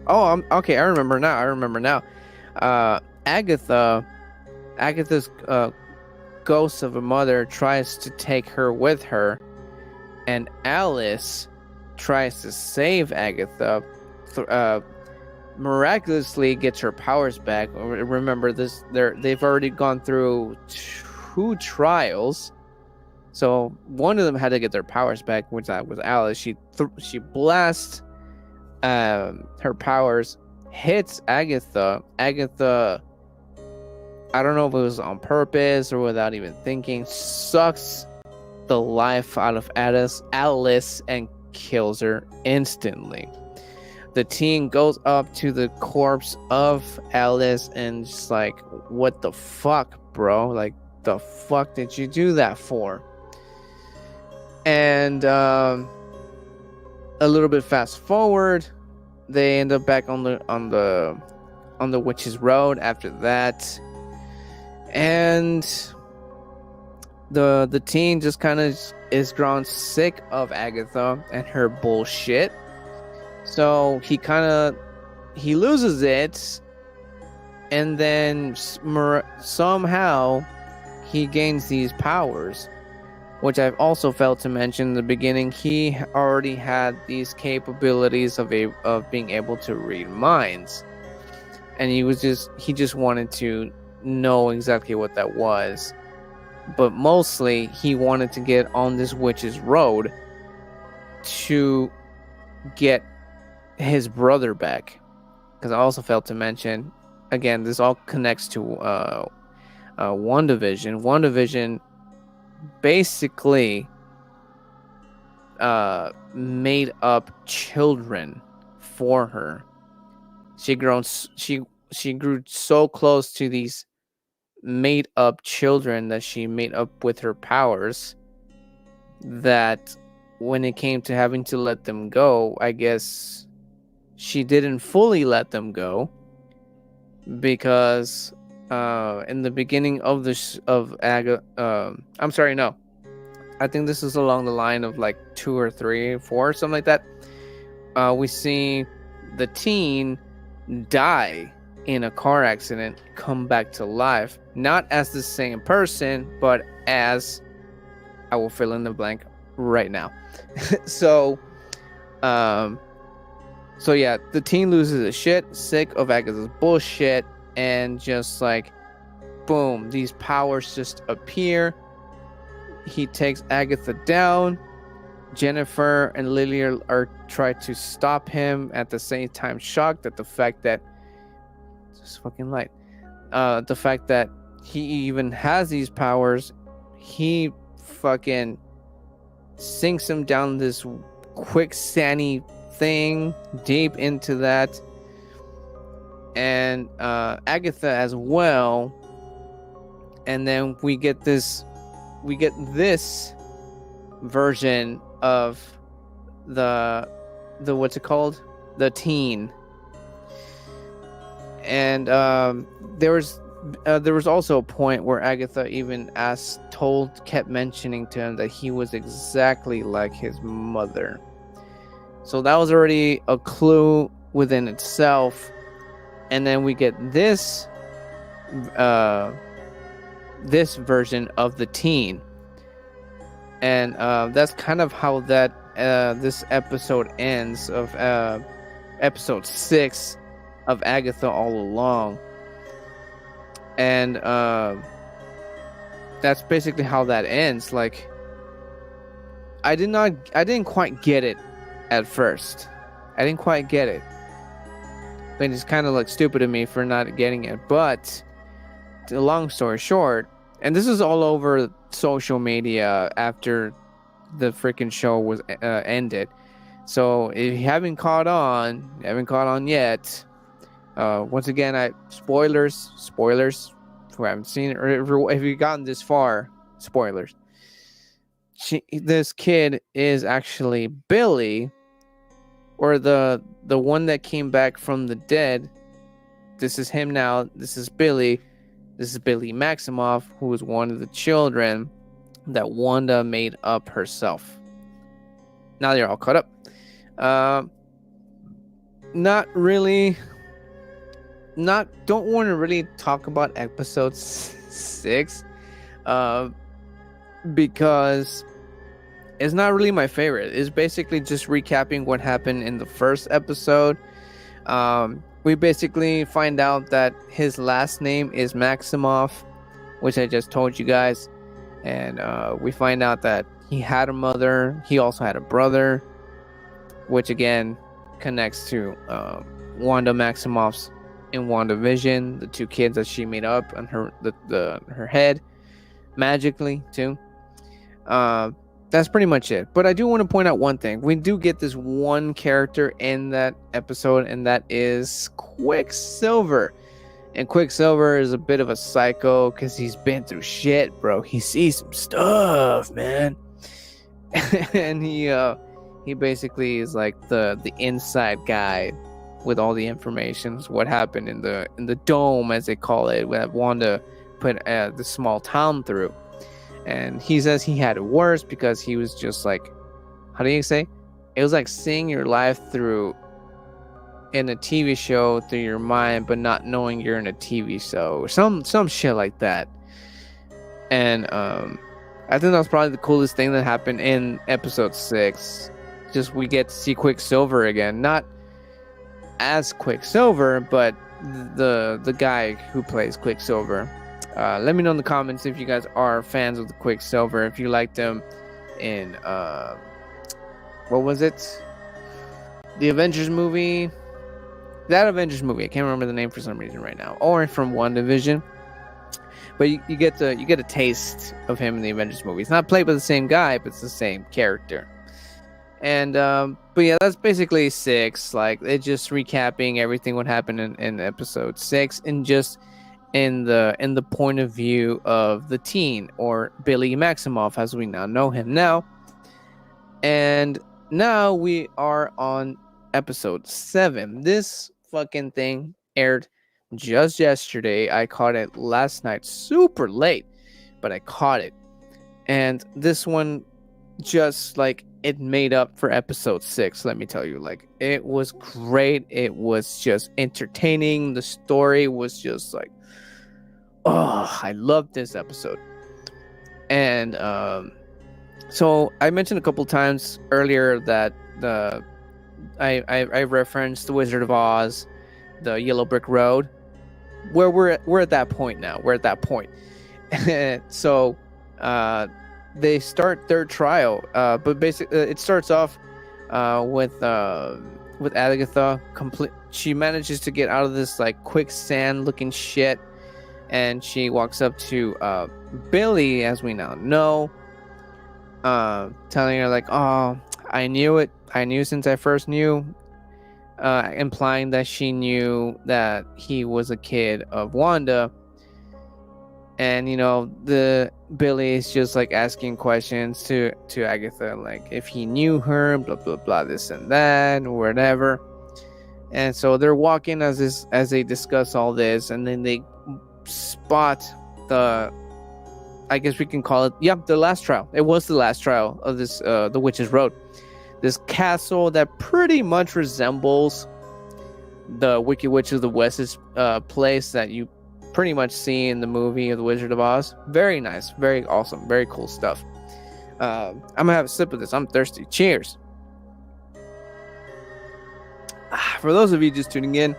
Oh, okay. I remember now. Agatha's ghost of a mother tries to take her with her, and Alice tries to save Agatha. Miraculously gets her powers back. Remember this? They've already gone through 2 trials, so one of them had to get their powers back, which that was Alice. She blasts her powers, hits Agatha. Agatha, I don't know if it was on purpose or without even thinking, sucks the life out of Alice and kills her instantly. The teen goes up to the corpse of Alice and just like, what the fuck, bro? Like, the fuck did you do that for? And a little bit fast forward, they end up back on the witch's road after that, and the teen just kind of is grown sick of Agatha and her bullshit. So he loses it, and then somehow he gains these powers, which I've also failed to mention in the beginning. He already had these capabilities of being able to read minds, and he just wanted to know exactly what that was. But mostly he wanted to get on this witch's road to get his brother back, because I also failed to mention, again, this all connects to WandaVision. WandaVision basically made up children for her. She grew so close to these made up children that she made up with her powers, that when it came to having to let them go, I guess she didn't fully let them go, because in the beginning of I'm sorry, no, I think this is along the line of like 2 or 3 or 4, something like that. We see the teen die in a car accident, come back to life, not as the same person, but as, I will fill in the blank right now. So yeah, the teen loses his shit, sick of Agatha's bullshit, and just like, boom, these powers just appear. He takes Agatha down. Jennifer and Lily are trying to stop him, at the same time shocked at the fact that it's fucking light. The fact that he even has these powers. He fucking sinks him down this quicksandy thing deep into that, and Agatha as well. And then we get this version of the what's it called, the teen. And there was also a point where Agatha even kept mentioning to him that he was exactly like his mother. So that was already a clue within itself. And then we get this version of the teen, and that's kind of how this episode ends of episode 6 of Agatha All Along. And that's basically how that ends. Like, I didn't quite get it at first. I didn't quite get it. And it's kind of like stupid of me for not getting it. But the long story short, and this is all over social media after the freaking show was ended. So if you haven't caught on yet, once again, spoilers who haven't seen it, or if you've gotten this far, spoilers. This kid is actually Billy, or the one that came back from the dead. This is him now. This is Billy. This is Billy Maximoff, who was one of the children that Wanda made up herself. Now they're all caught up. Don't want to really talk about episode 6, because it's not really my favorite. It's basically just recapping what happened in the first episode. We basically find out that his last name is Maximoff, which I just told you guys. And we find out that he had a mother. He also had a brother, which again connects to Wanda Maximoff's in WandaVision, the 2 kids that she made up on her head magically too. That's pretty much it. But I do want to point out one thing. We do get this one character in that episode, and that is Quicksilver. And Quicksilver is a bit of a psycho because he's been through shit, bro. He sees some stuff, man. And he basically is like the inside guy with all the information, what happened in the dome, as they call it, where Wanda put the small town through. And he says he had it worse because he was just like, how do you say? It was like seeing your life through in a TV show through your mind, but not knowing you're in a TV show, or some shit like that. And I think that was probably the coolest thing that happened in episode 6. Just we get to see Quicksilver again, not as Quicksilver, but the guy who plays Quicksilver. Let me know in the comments if you guys are fans of the Quicksilver, if you liked him in what was it? The Avengers movie. That Avengers movie. I can't remember the name for some reason right now. Or from WandaVision. But you get a taste of him in the Avengers movie. It's not played by the same guy, but it's the same character. And but yeah, that's basically 6. Like, it's just recapping everything what happened in episode 6, and just in the point of view of the teen, or Billy Maximoff as we now know him now. And now we are on episode 7. This fucking thing aired just yesterday. I caught it last night, super late, but I caught it. And this one, just like, it made up for episode 6, let me tell you. Like, it was great. It was just entertaining. The story was just like, oh, I loved this episode. And so I mentioned a couple times earlier that I referenced The Wizard of Oz, the Yellow Brick Road, where we're at that point now. We're at that point. So they start their trial, but basically it starts off with Agatha. She manages to get out of this like quicksand looking shit, and she walks up to Billy, as we now know, telling her like, "Oh, I knew it. I knew since I first knew," implying that she knew that he was a kid of Wanda. And the Billy is just like asking questions to Agatha, like if he knew her, blah blah blah, this and that, or whatever. And so they're walking as they discuss all this, and then they spot I guess we can call it, the last trial. It was the last trial of this, the Witch's Road. This castle that pretty much resembles the Wicked Witch of the West's place that you pretty much see in the movie of The Wizard of Oz. Very nice, very awesome, very cool stuff. I'm gonna have a sip of this. I'm thirsty. Cheers. For those of you just tuning in,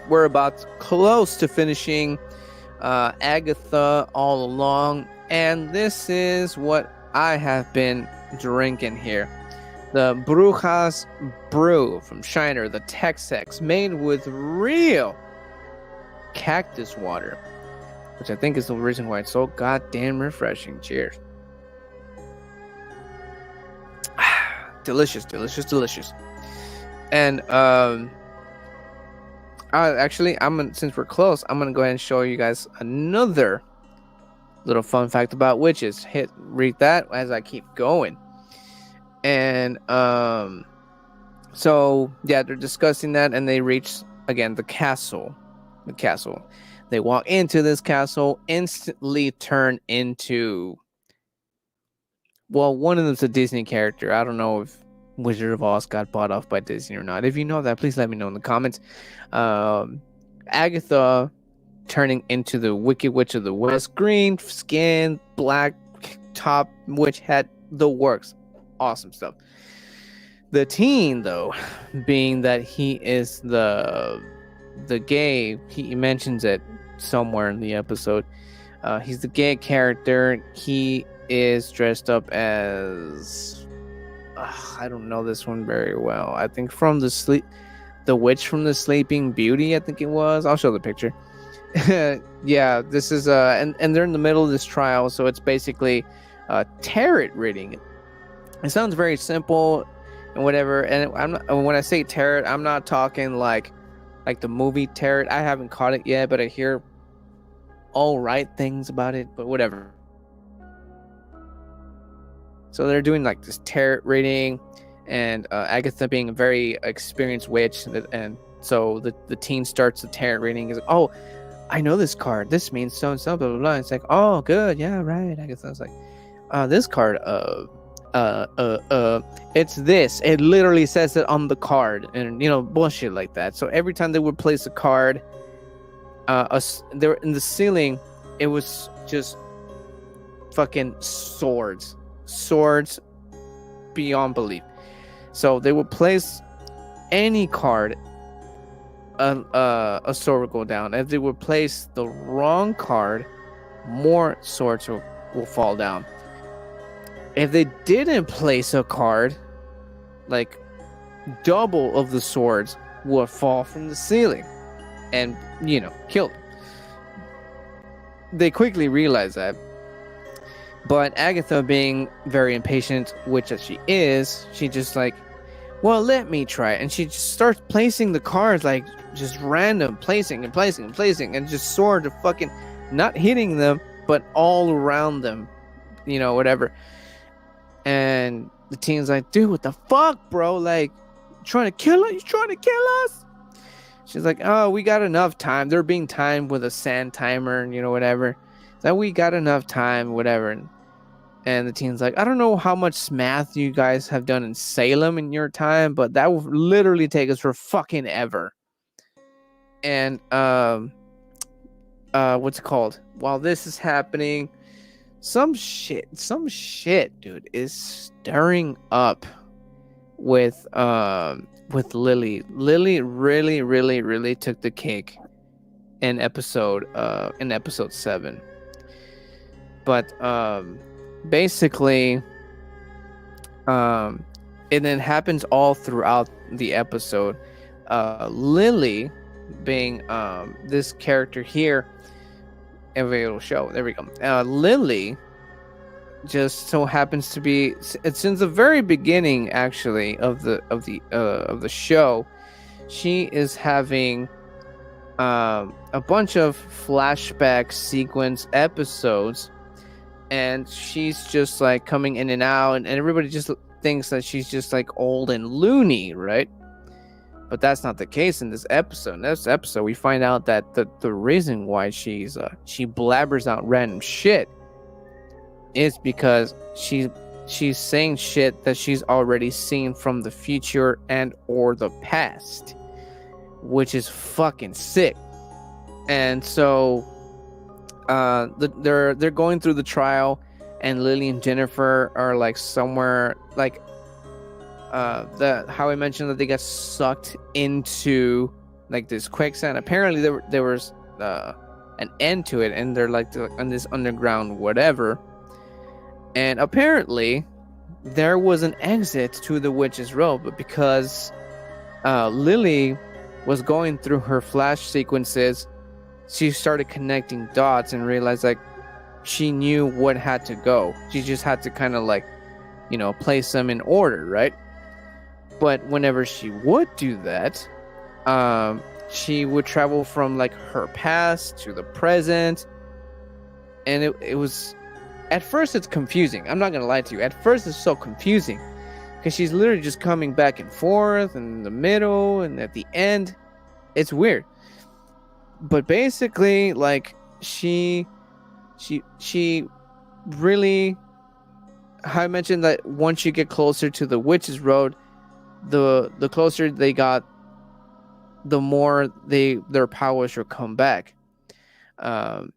we're about close to finishing Agatha All Along, and this is what I have been drinking here. The Bruja's Brew from Shiner, the TexHex, made with real cactus water, which I think is the reason why it's so goddamn refreshing. Cheers. Delicious, delicious, delicious. And since we're close, I'm gonna go ahead and show you guys another little fun fact about witches. Read that as I keep going. And so yeah, they're discussing that, and they reach again the castle. They walk into this castle, instantly turn into, well, one of them's a Disney character. I don't know if Wizard of Oz got bought off by Disney or not. If you know that, please let me know in the comments. Agatha turning into the Wicked Witch of the West. Green skin, black top, witch hat, the works. Awesome stuff. The teen, though, being that he is the gay, he mentions it somewhere in the episode. He's the gay character. He is dressed up as, I don't know this one very well. I think from the witch from the Sleeping Beauty, I think it was. I'll show the picture. Yeah, this is and they're in the middle of this trial, so it's basically tarot reading. It sounds very simple and whatever. And when I say tarot, I'm not talking like the movie Tarot. I haven't caught it yet, but I hear all right things about it. But whatever. So they're doing like this tarot reading, and Agatha being a very experienced witch, and so the teen starts the tarot reading. Is like, oh, I know this card. This means so and so, blah blah blah. It's like, oh, good, yeah, right. Agatha's like, this card, it's this. It literally says it on the card, and bullshit like that. So every time they would place a card, there in the ceiling, it was just fucking swords beyond belief. So they would place any card, a sword would go down. If they would place the wrong card, more swords will fall down. If they didn't place a card, like double of the swords would fall from the ceiling and kill them. They quickly realized that. But Agatha, being very impatient, which as she is, she just like, well, let me try it. And she just starts placing the cards, like just random placing, and just sort of fucking not hitting them, but all around them, whatever. And the teen's like, dude, what the fuck, bro? Like, you trying to kill us? She's like, oh, we got enough time. They're being timed with a sand timer and whatever. That we got enough time, whatever. And the teen's like, I don't know how much math you guys have done in Salem in your time, but that will literally take us for fucking ever. And what's it called? While this is happening, some shit, dude, is stirring up with Lily. Lily really took the cake in episode 7. But basically, it then happens all throughout the episode. Lily, being this character here, it'll show. There we go. Lily just so happens to be. It's since the very beginning, actually, of the show. She is having a bunch of flashback sequence episodes. And she's just like coming in and out, and everybody just thinks that she's just like old and loony, right? But that's not the case in this episode. In this episode, we find out that the reason why she blabbers out random shit is because she's saying shit that she's already seen from the future and or the past, which is fucking sick. And so they're going through the trial, and Lily and Jennifer are like somewhere like how I mentioned that they got sucked into like this quicksand. Apparently there was an end to it, and they're like on this underground whatever. And apparently there was an exit to the Witch's Road, but because Lily was going through her flash sequences, she started connecting dots and realized like she knew what had to go. She just had to kind of like, place them in order, right? But whenever she would do that, she would travel from like her past to the present, and it was, at first it's confusing. I'm not gonna lie to you. At first it's so confusing because she's literally just coming back and forth, and in the middle, and at the end, it's weird. But basically, like she really, how I mentioned that once you get closer to the Witch's Road, the closer they got, the more their powers will come back. Now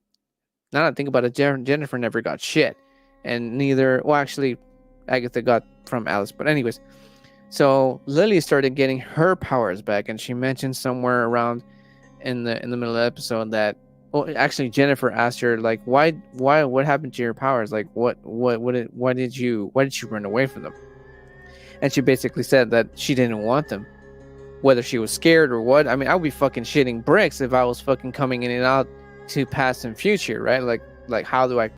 that I think about it, Jennifer never got shit, and neither, well, actually, Agatha got from Alice. But anyways, so Lily started getting her powers back, and she mentioned somewhere around in the middle of the episode that, well, actually Jennifer asked her like, why, what happened to your powers? Like, why did you run away from them? And she basically said that she didn't want them, whether she was scared or what. I mean, I would be fucking shitting bricks if I was fucking coming in and out to past and future, right? Like how the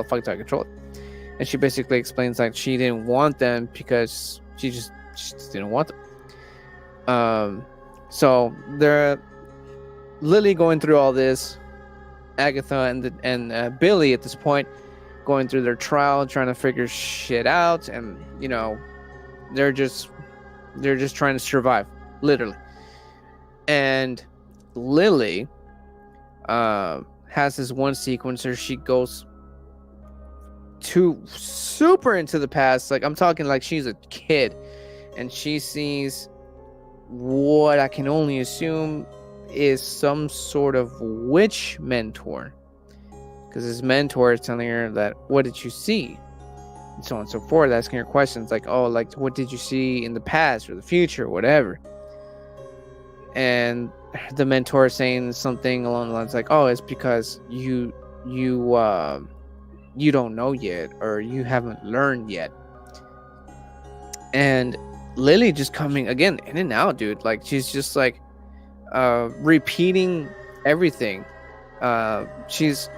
fuck do I control it? And she basically explains like she didn't want them because she just didn't want them. So they're Lily going through all this, Agatha and Billy at this point going through their trial, trying to figure shit out, and they're just trying to survive, literally. And Lily has this one sequence where she goes super into the past. Like, I'm talking like she's a kid, and she sees what I can only assume is some sort of witch mentor, because his mentor is telling her that, what did you see, and so on and so forth, asking her questions like, oh, like, what did you see in the past or the future or whatever. And the mentor is saying something along the lines like, oh, it's because you don't know yet, or you haven't learned yet. And Lily just coming again in and out, dude. Like, she's just like repeating everything. She's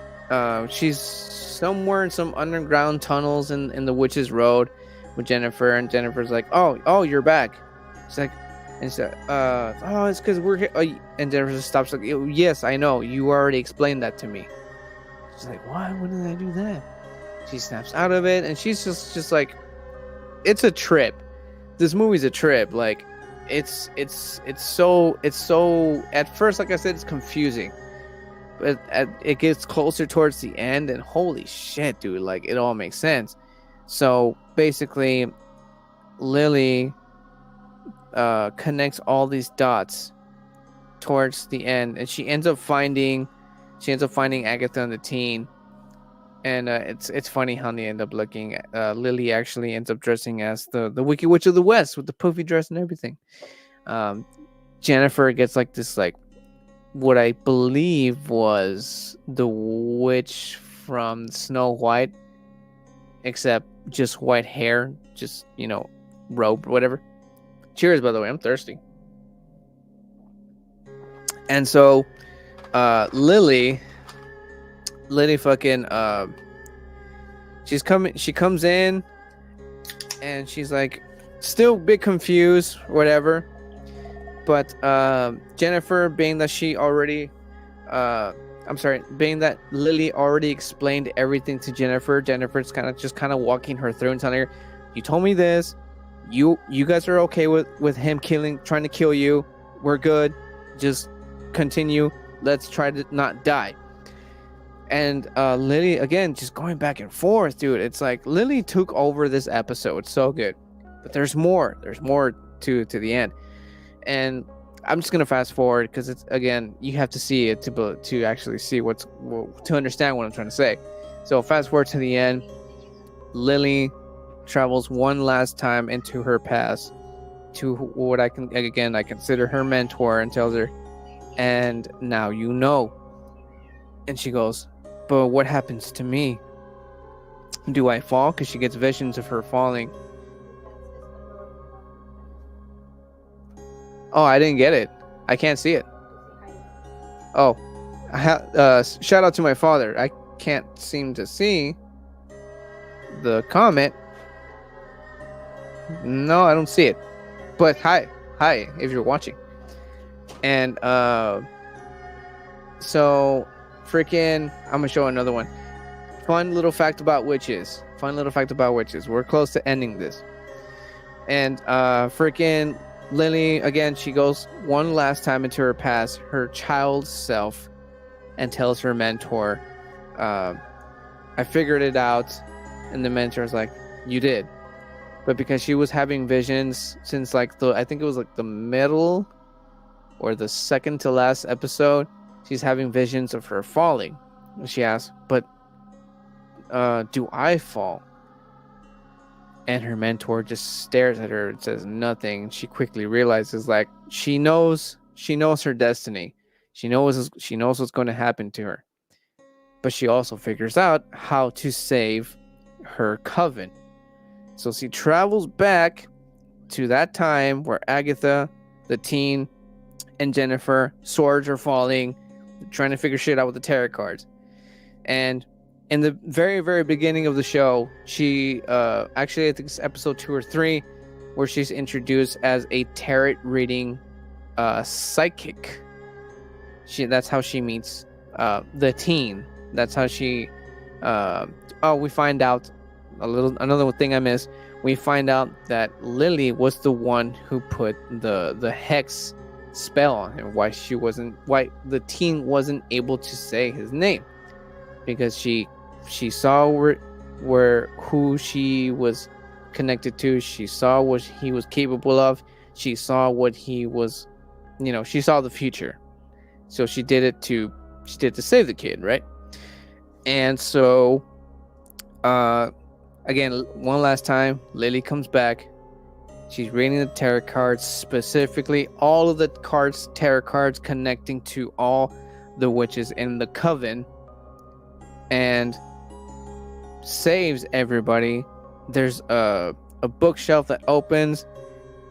somewhere in some underground tunnels in the Witch's Road with Jennifer, and Jennifer's like, oh, you're back. She's like, and she's like, oh, it's because we're here. And Jennifer just stops like, yes, I know, you already explained that to me. She's like, why? When did I do that? She snaps out of it, and she's just like, it's a trip. This movie's a trip. Like, it's so at first, like I said, it's confusing, but it gets closer towards the end, and holy shit, dude, like, it all makes sense. So basically, Lily connects all these dots towards the end, and she ends up finding Agatha and the teen. And it's funny how they end up looking. Lily actually ends up dressing as the Wicked Witch of the West with the poofy dress and everything. Jennifer gets like this, like, what I believe was the witch from Snow White, except just white hair, just, robe or whatever. Cheers, by the way, I'm thirsty. And so Lily fucking she comes in, and she's like still a bit confused, whatever. But Jennifer, being that Lily already explained everything to Jennifer's kind of walking her through and telling her, you told me this, you guys are okay with him trying to kill you, we're good. Just continue. Let's try to not die. And Lily, again, just going back and forth, dude. It's like Lily took over this episode so good. But there's more. There's more to the end. And I'm just gonna fast forward because it's, again, you have to see it to actually see to understand what I'm trying to say. So fast forward to the end. Lily travels one last time into her past to what I consider her mentor, and tells her, and now you know. And she goes, but what happens to me? Do I fall? Because she gets visions of her falling. Oh, I didn't get it. I can't see it. Oh, shout out to my father. I can't seem to see the comment. No, I don't see it. But hi if you're watching. And so freaking, I'm gonna show another one. Fun little fact about witches. We're close to ending this. And freaking Lily, again, she goes one last time into her past, her child self, and tells her mentor, I figured it out. And the mentor's like, you did. But because she was having visions since I think it was like the middle or the second to last episode, she's having visions of her falling. And she asks, but do I fall? And her mentor just stares at her and says nothing. She quickly realizes, like, she knows her destiny. She knows what's going to happen to her. But she also figures out how to save her coven. So she travels back to that time where Agatha, the teen, and Jennifer, swords are falling, trying to figure shit out with the tarot cards. And in the very, very beginning of the show, she actually, I think it's episode 2 or 3, where she's introduced as a tarot reading psychic. That's how she meets the teen. That's how she we find out another thing I missed. We find out that Lily was the one who put the hex spell on him. Why the teen wasn't able to say his name, because she saw who she was connected to. She saw what he was capable of. She saw what he was, she saw the future. So she did it to save the kid, right? And so again, one last time, Lily comes back. She's reading the tarot cards, specifically all of the tarot cards connecting to all the witches in the coven, and saves everybody. There's a bookshelf that opens,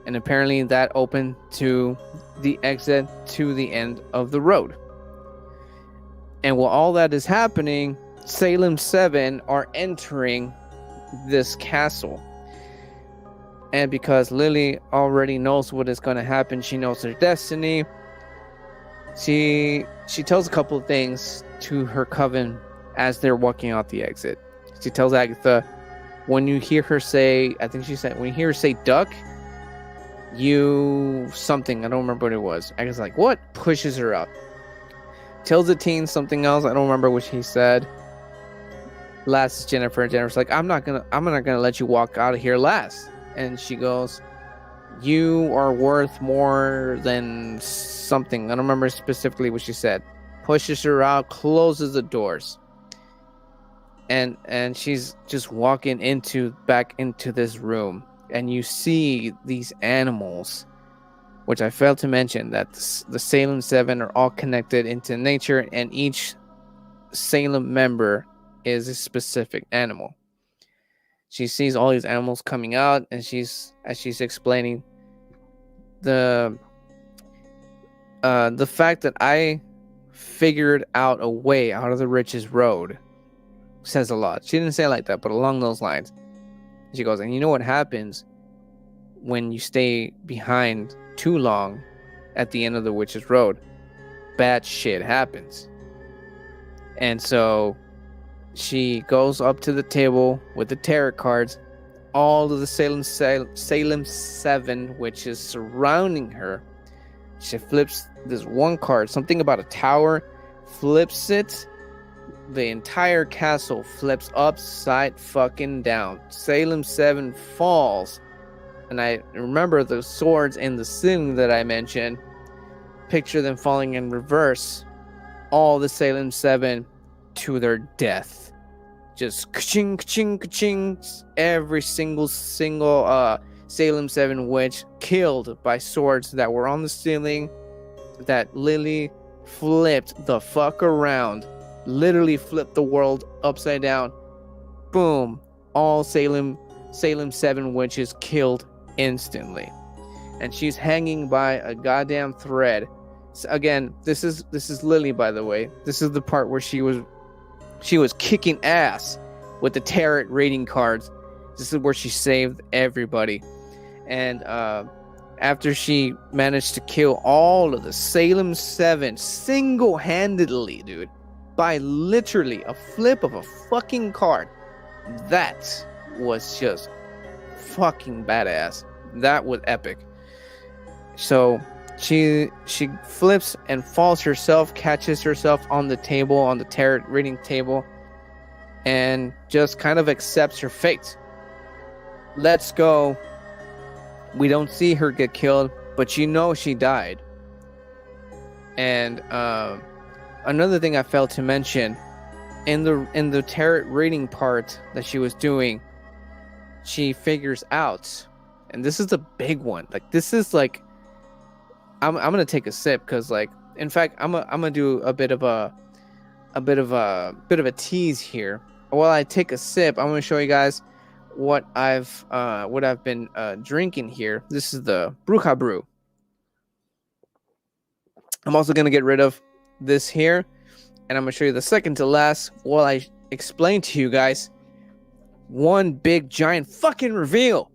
and apparently that opened to the exit to the end of the road. And while all that is happening, Salem 7 are entering this castle. And because Lily already knows what is going to happen, she knows their destiny. She tells a couple of things to her coven as they're walking out the exit. She tells Agatha, when you hear her say, I think she said, when you hear her say duck, you something, I don't remember what it was. Agatha's like, what? Pushes her up. Tells the teen something else, I don't remember what she said. Last is Jennifer. Jennifer's like, I'm not gonna let you walk out of here last. And she goes, you are worth more than something. I don't remember specifically what she said. Pushes her out, closes the doors. And she's just walking back into this room. And you see these animals, which I failed to mention, that the Salem 7 are all connected into nature, and each Salem member is a specific animal. She sees all these animals coming out, and she's explaining the fact that I figured out a way out of the Riches Road says a lot. She didn't say it like that, but along those lines. She goes, and you know what happens when you stay behind too long at the end of the Witch's Road? Bad shit happens. And so she goes up to the table with the tarot cards. All of the Salem 7 witches surrounding her. She flips this one card, something about a tower, flips it. The entire castle flips upside fucking down. Salem 7 falls. And I remember the swords in the ceiling that I mentioned. Picture them falling in reverse. All the Salem 7 to their death. Just ka-ching, ka-ching, ka-ching. Every single Salem 7 witch killed by swords that were on the ceiling that Lily flipped the fuck around. Literally flipped the world upside down. Boom. All Salem 7 witches killed instantly. And she's hanging by a goddamn thread. So again, this is Lily, by the way. This is the part where she was kicking ass with the tarot reading cards. This is where she saved everybody. And after she managed to kill all of the Salem 7 single-handedly, dude, by literally a flip of a fucking card, that was just fucking badass. That was epic. So she flips and falls herself, catches herself on the table, on the tarot reading table, and just kind of accepts her fate. Let's go. We don't see her get killed, but you know she died. And another thing I failed to mention, in the tarot reading part that she was doing, she figures out, and this is a big one. Like, this is like, I'm gonna take a sip because, like, in fact, I'm gonna do a bit of a tease here. While I take a sip, I'm gonna show you guys what I've been drinking here. This is the Bruja Brew. I'm also gonna get rid of this here, and I'm gonna show you the second to last while I explain to you guys one big giant fucking reveal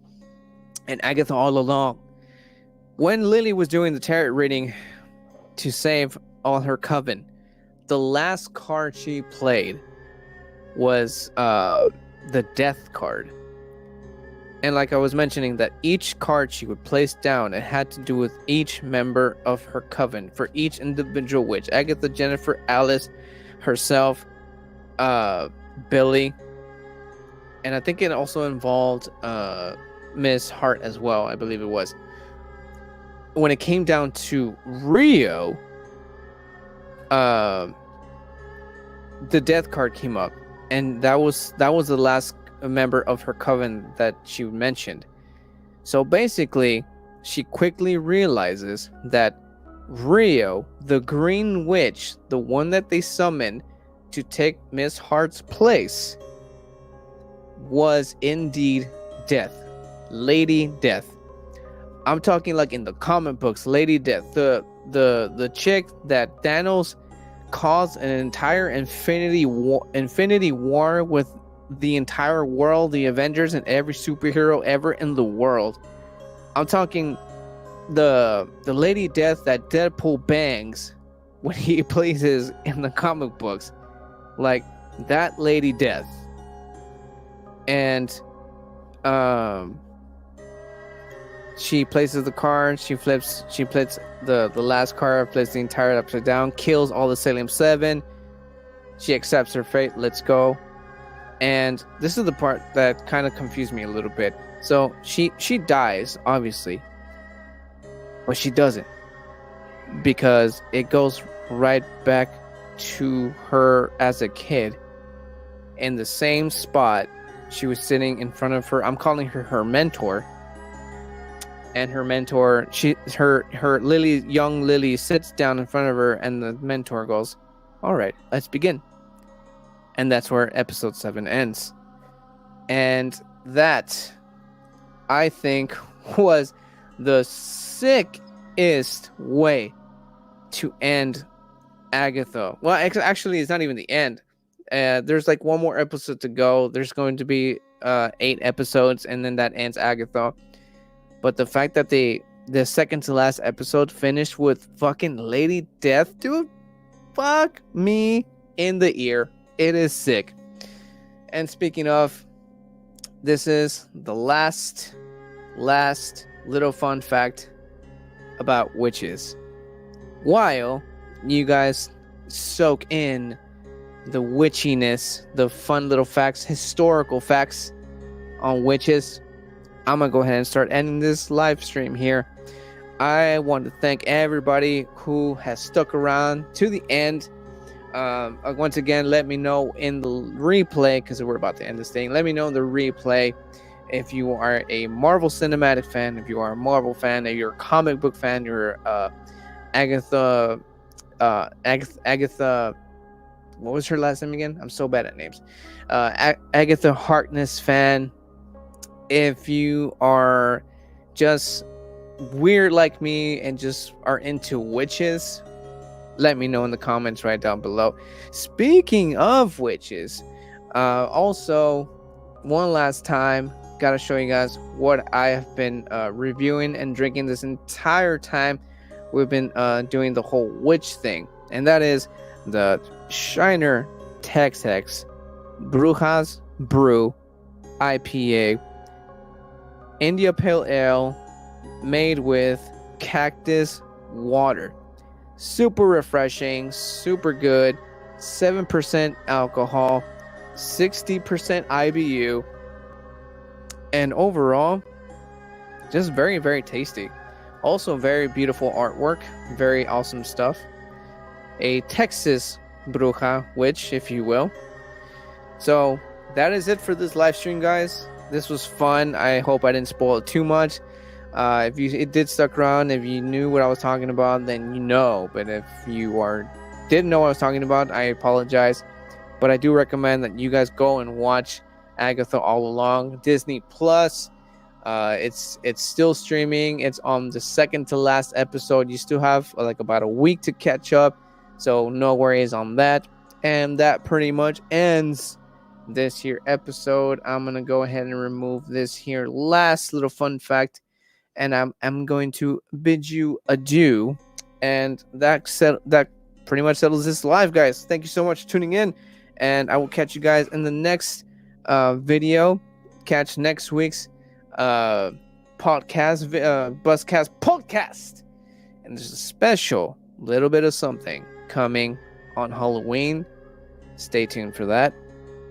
in Agatha All Along. When Lily was doing the tarot reading to save all her coven, the last card she played was the death card. And like I was mentioning, that each card she would place down, it had to do with each member of her coven, for each individual witch. Agatha, Jennifer, Alice, herself, Billy, and I think it also involved Miss Hart as well, I believe it was. When it came down to Rio, the death card came up, and that was the last member of her coven that she mentioned. So basically, she quickly realizes that Rio, the green witch, the one that they summoned to take Miss Hart's place, was indeed Death, Lady Death. I'm talking like in the comic books, Lady Death, the chick that Thanos caused an entire infinity war with the entire world, the Avengers, and every superhero ever in the world. I'm talking the Lady Death that Deadpool bangs when he pleases in the comic books, like that Lady Death. And she places the card, she flips the last card, flips the entire upside down, kills all the Salem 7. She accepts her fate. Let's go. And this is the part that kind of confused me a little bit. So she dies, obviously, but she doesn't, because it goes right back to her as a kid in the same spot. She was sitting in front of her, I'm calling her mentor. And her mentor, young Lily sits down in front of her, and the mentor goes, "All right, let's begin." And that's where episode 7 ends. And that, I think, was the sickest way to end Agatha. Well, actually, it's not even the end. There's like one more episode to go. There's going to be 8 episodes, and then that ends Agatha. But the fact that the second to last episode finished with fucking Lady Death, dude, fuck me in the ear. It is sick. And speaking of, this is the last little fun fact about witches. while you guys soak in the witchiness, the fun little facts, historical facts on witches, I'm gonna go ahead and start ending this live stream here. I want to thank everybody who has stuck around to the end. Once again, let me know in the replay, because we're about to end this thing. Let me know in the replay if you are a Marvel Cinematic fan, if you are a Marvel fan, if you're a comic book fan, you're Agatha. What was her last name again? I'm so bad at names. Agatha Harkness fan. If you are just weird like me and just are into witches, let me know in the comments right down below. Speaking of witches, also one last time, gotta show you guys what I have been reviewing and drinking this entire time we've been doing the whole witch thing, and that is the Shiner TexHex Bruja's Brew IPA India Pale Ale made with cactus water. Super refreshing, super good. 7% alcohol, 60% IBU, and overall just very, very tasty. Also very beautiful artwork, very awesome stuff. A Texas Bruja witch, if you will. So that is it for this live stream, guys. This was fun. I hope I didn't spoil it too much. If it did stuck around, if you knew what I was talking about, then you know. But if you didn't know what I was talking about, I apologize. But I do recommend that you guys go and watch Agatha All Along, Disney Plus. It's still streaming. It's on the second to last episode. You still have like about a week to catch up, so no worries on that. And that pretty much ends this here episode. I'm gonna go ahead and remove this here last little fun fact, and I'm going to bid you adieu. And that pretty much settles this live, guys. Thank you so much for tuning in, and I will catch you guys in the next video. Catch next week's podcast, Buzzcast podcast, and there's a special little bit of something coming on Halloween. Stay tuned for that.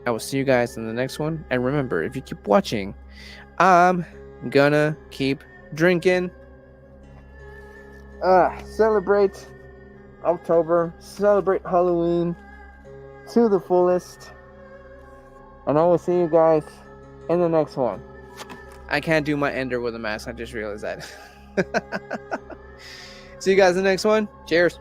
I will see you guys in the next one, and remember, if you keep watching, I'm gonna keep drinking. Celebrate October, celebrate Halloween to the fullest, and I will see you guys in the next one. I can't do my ender with a mask. I just realized that. See you guys in the next one. Cheers.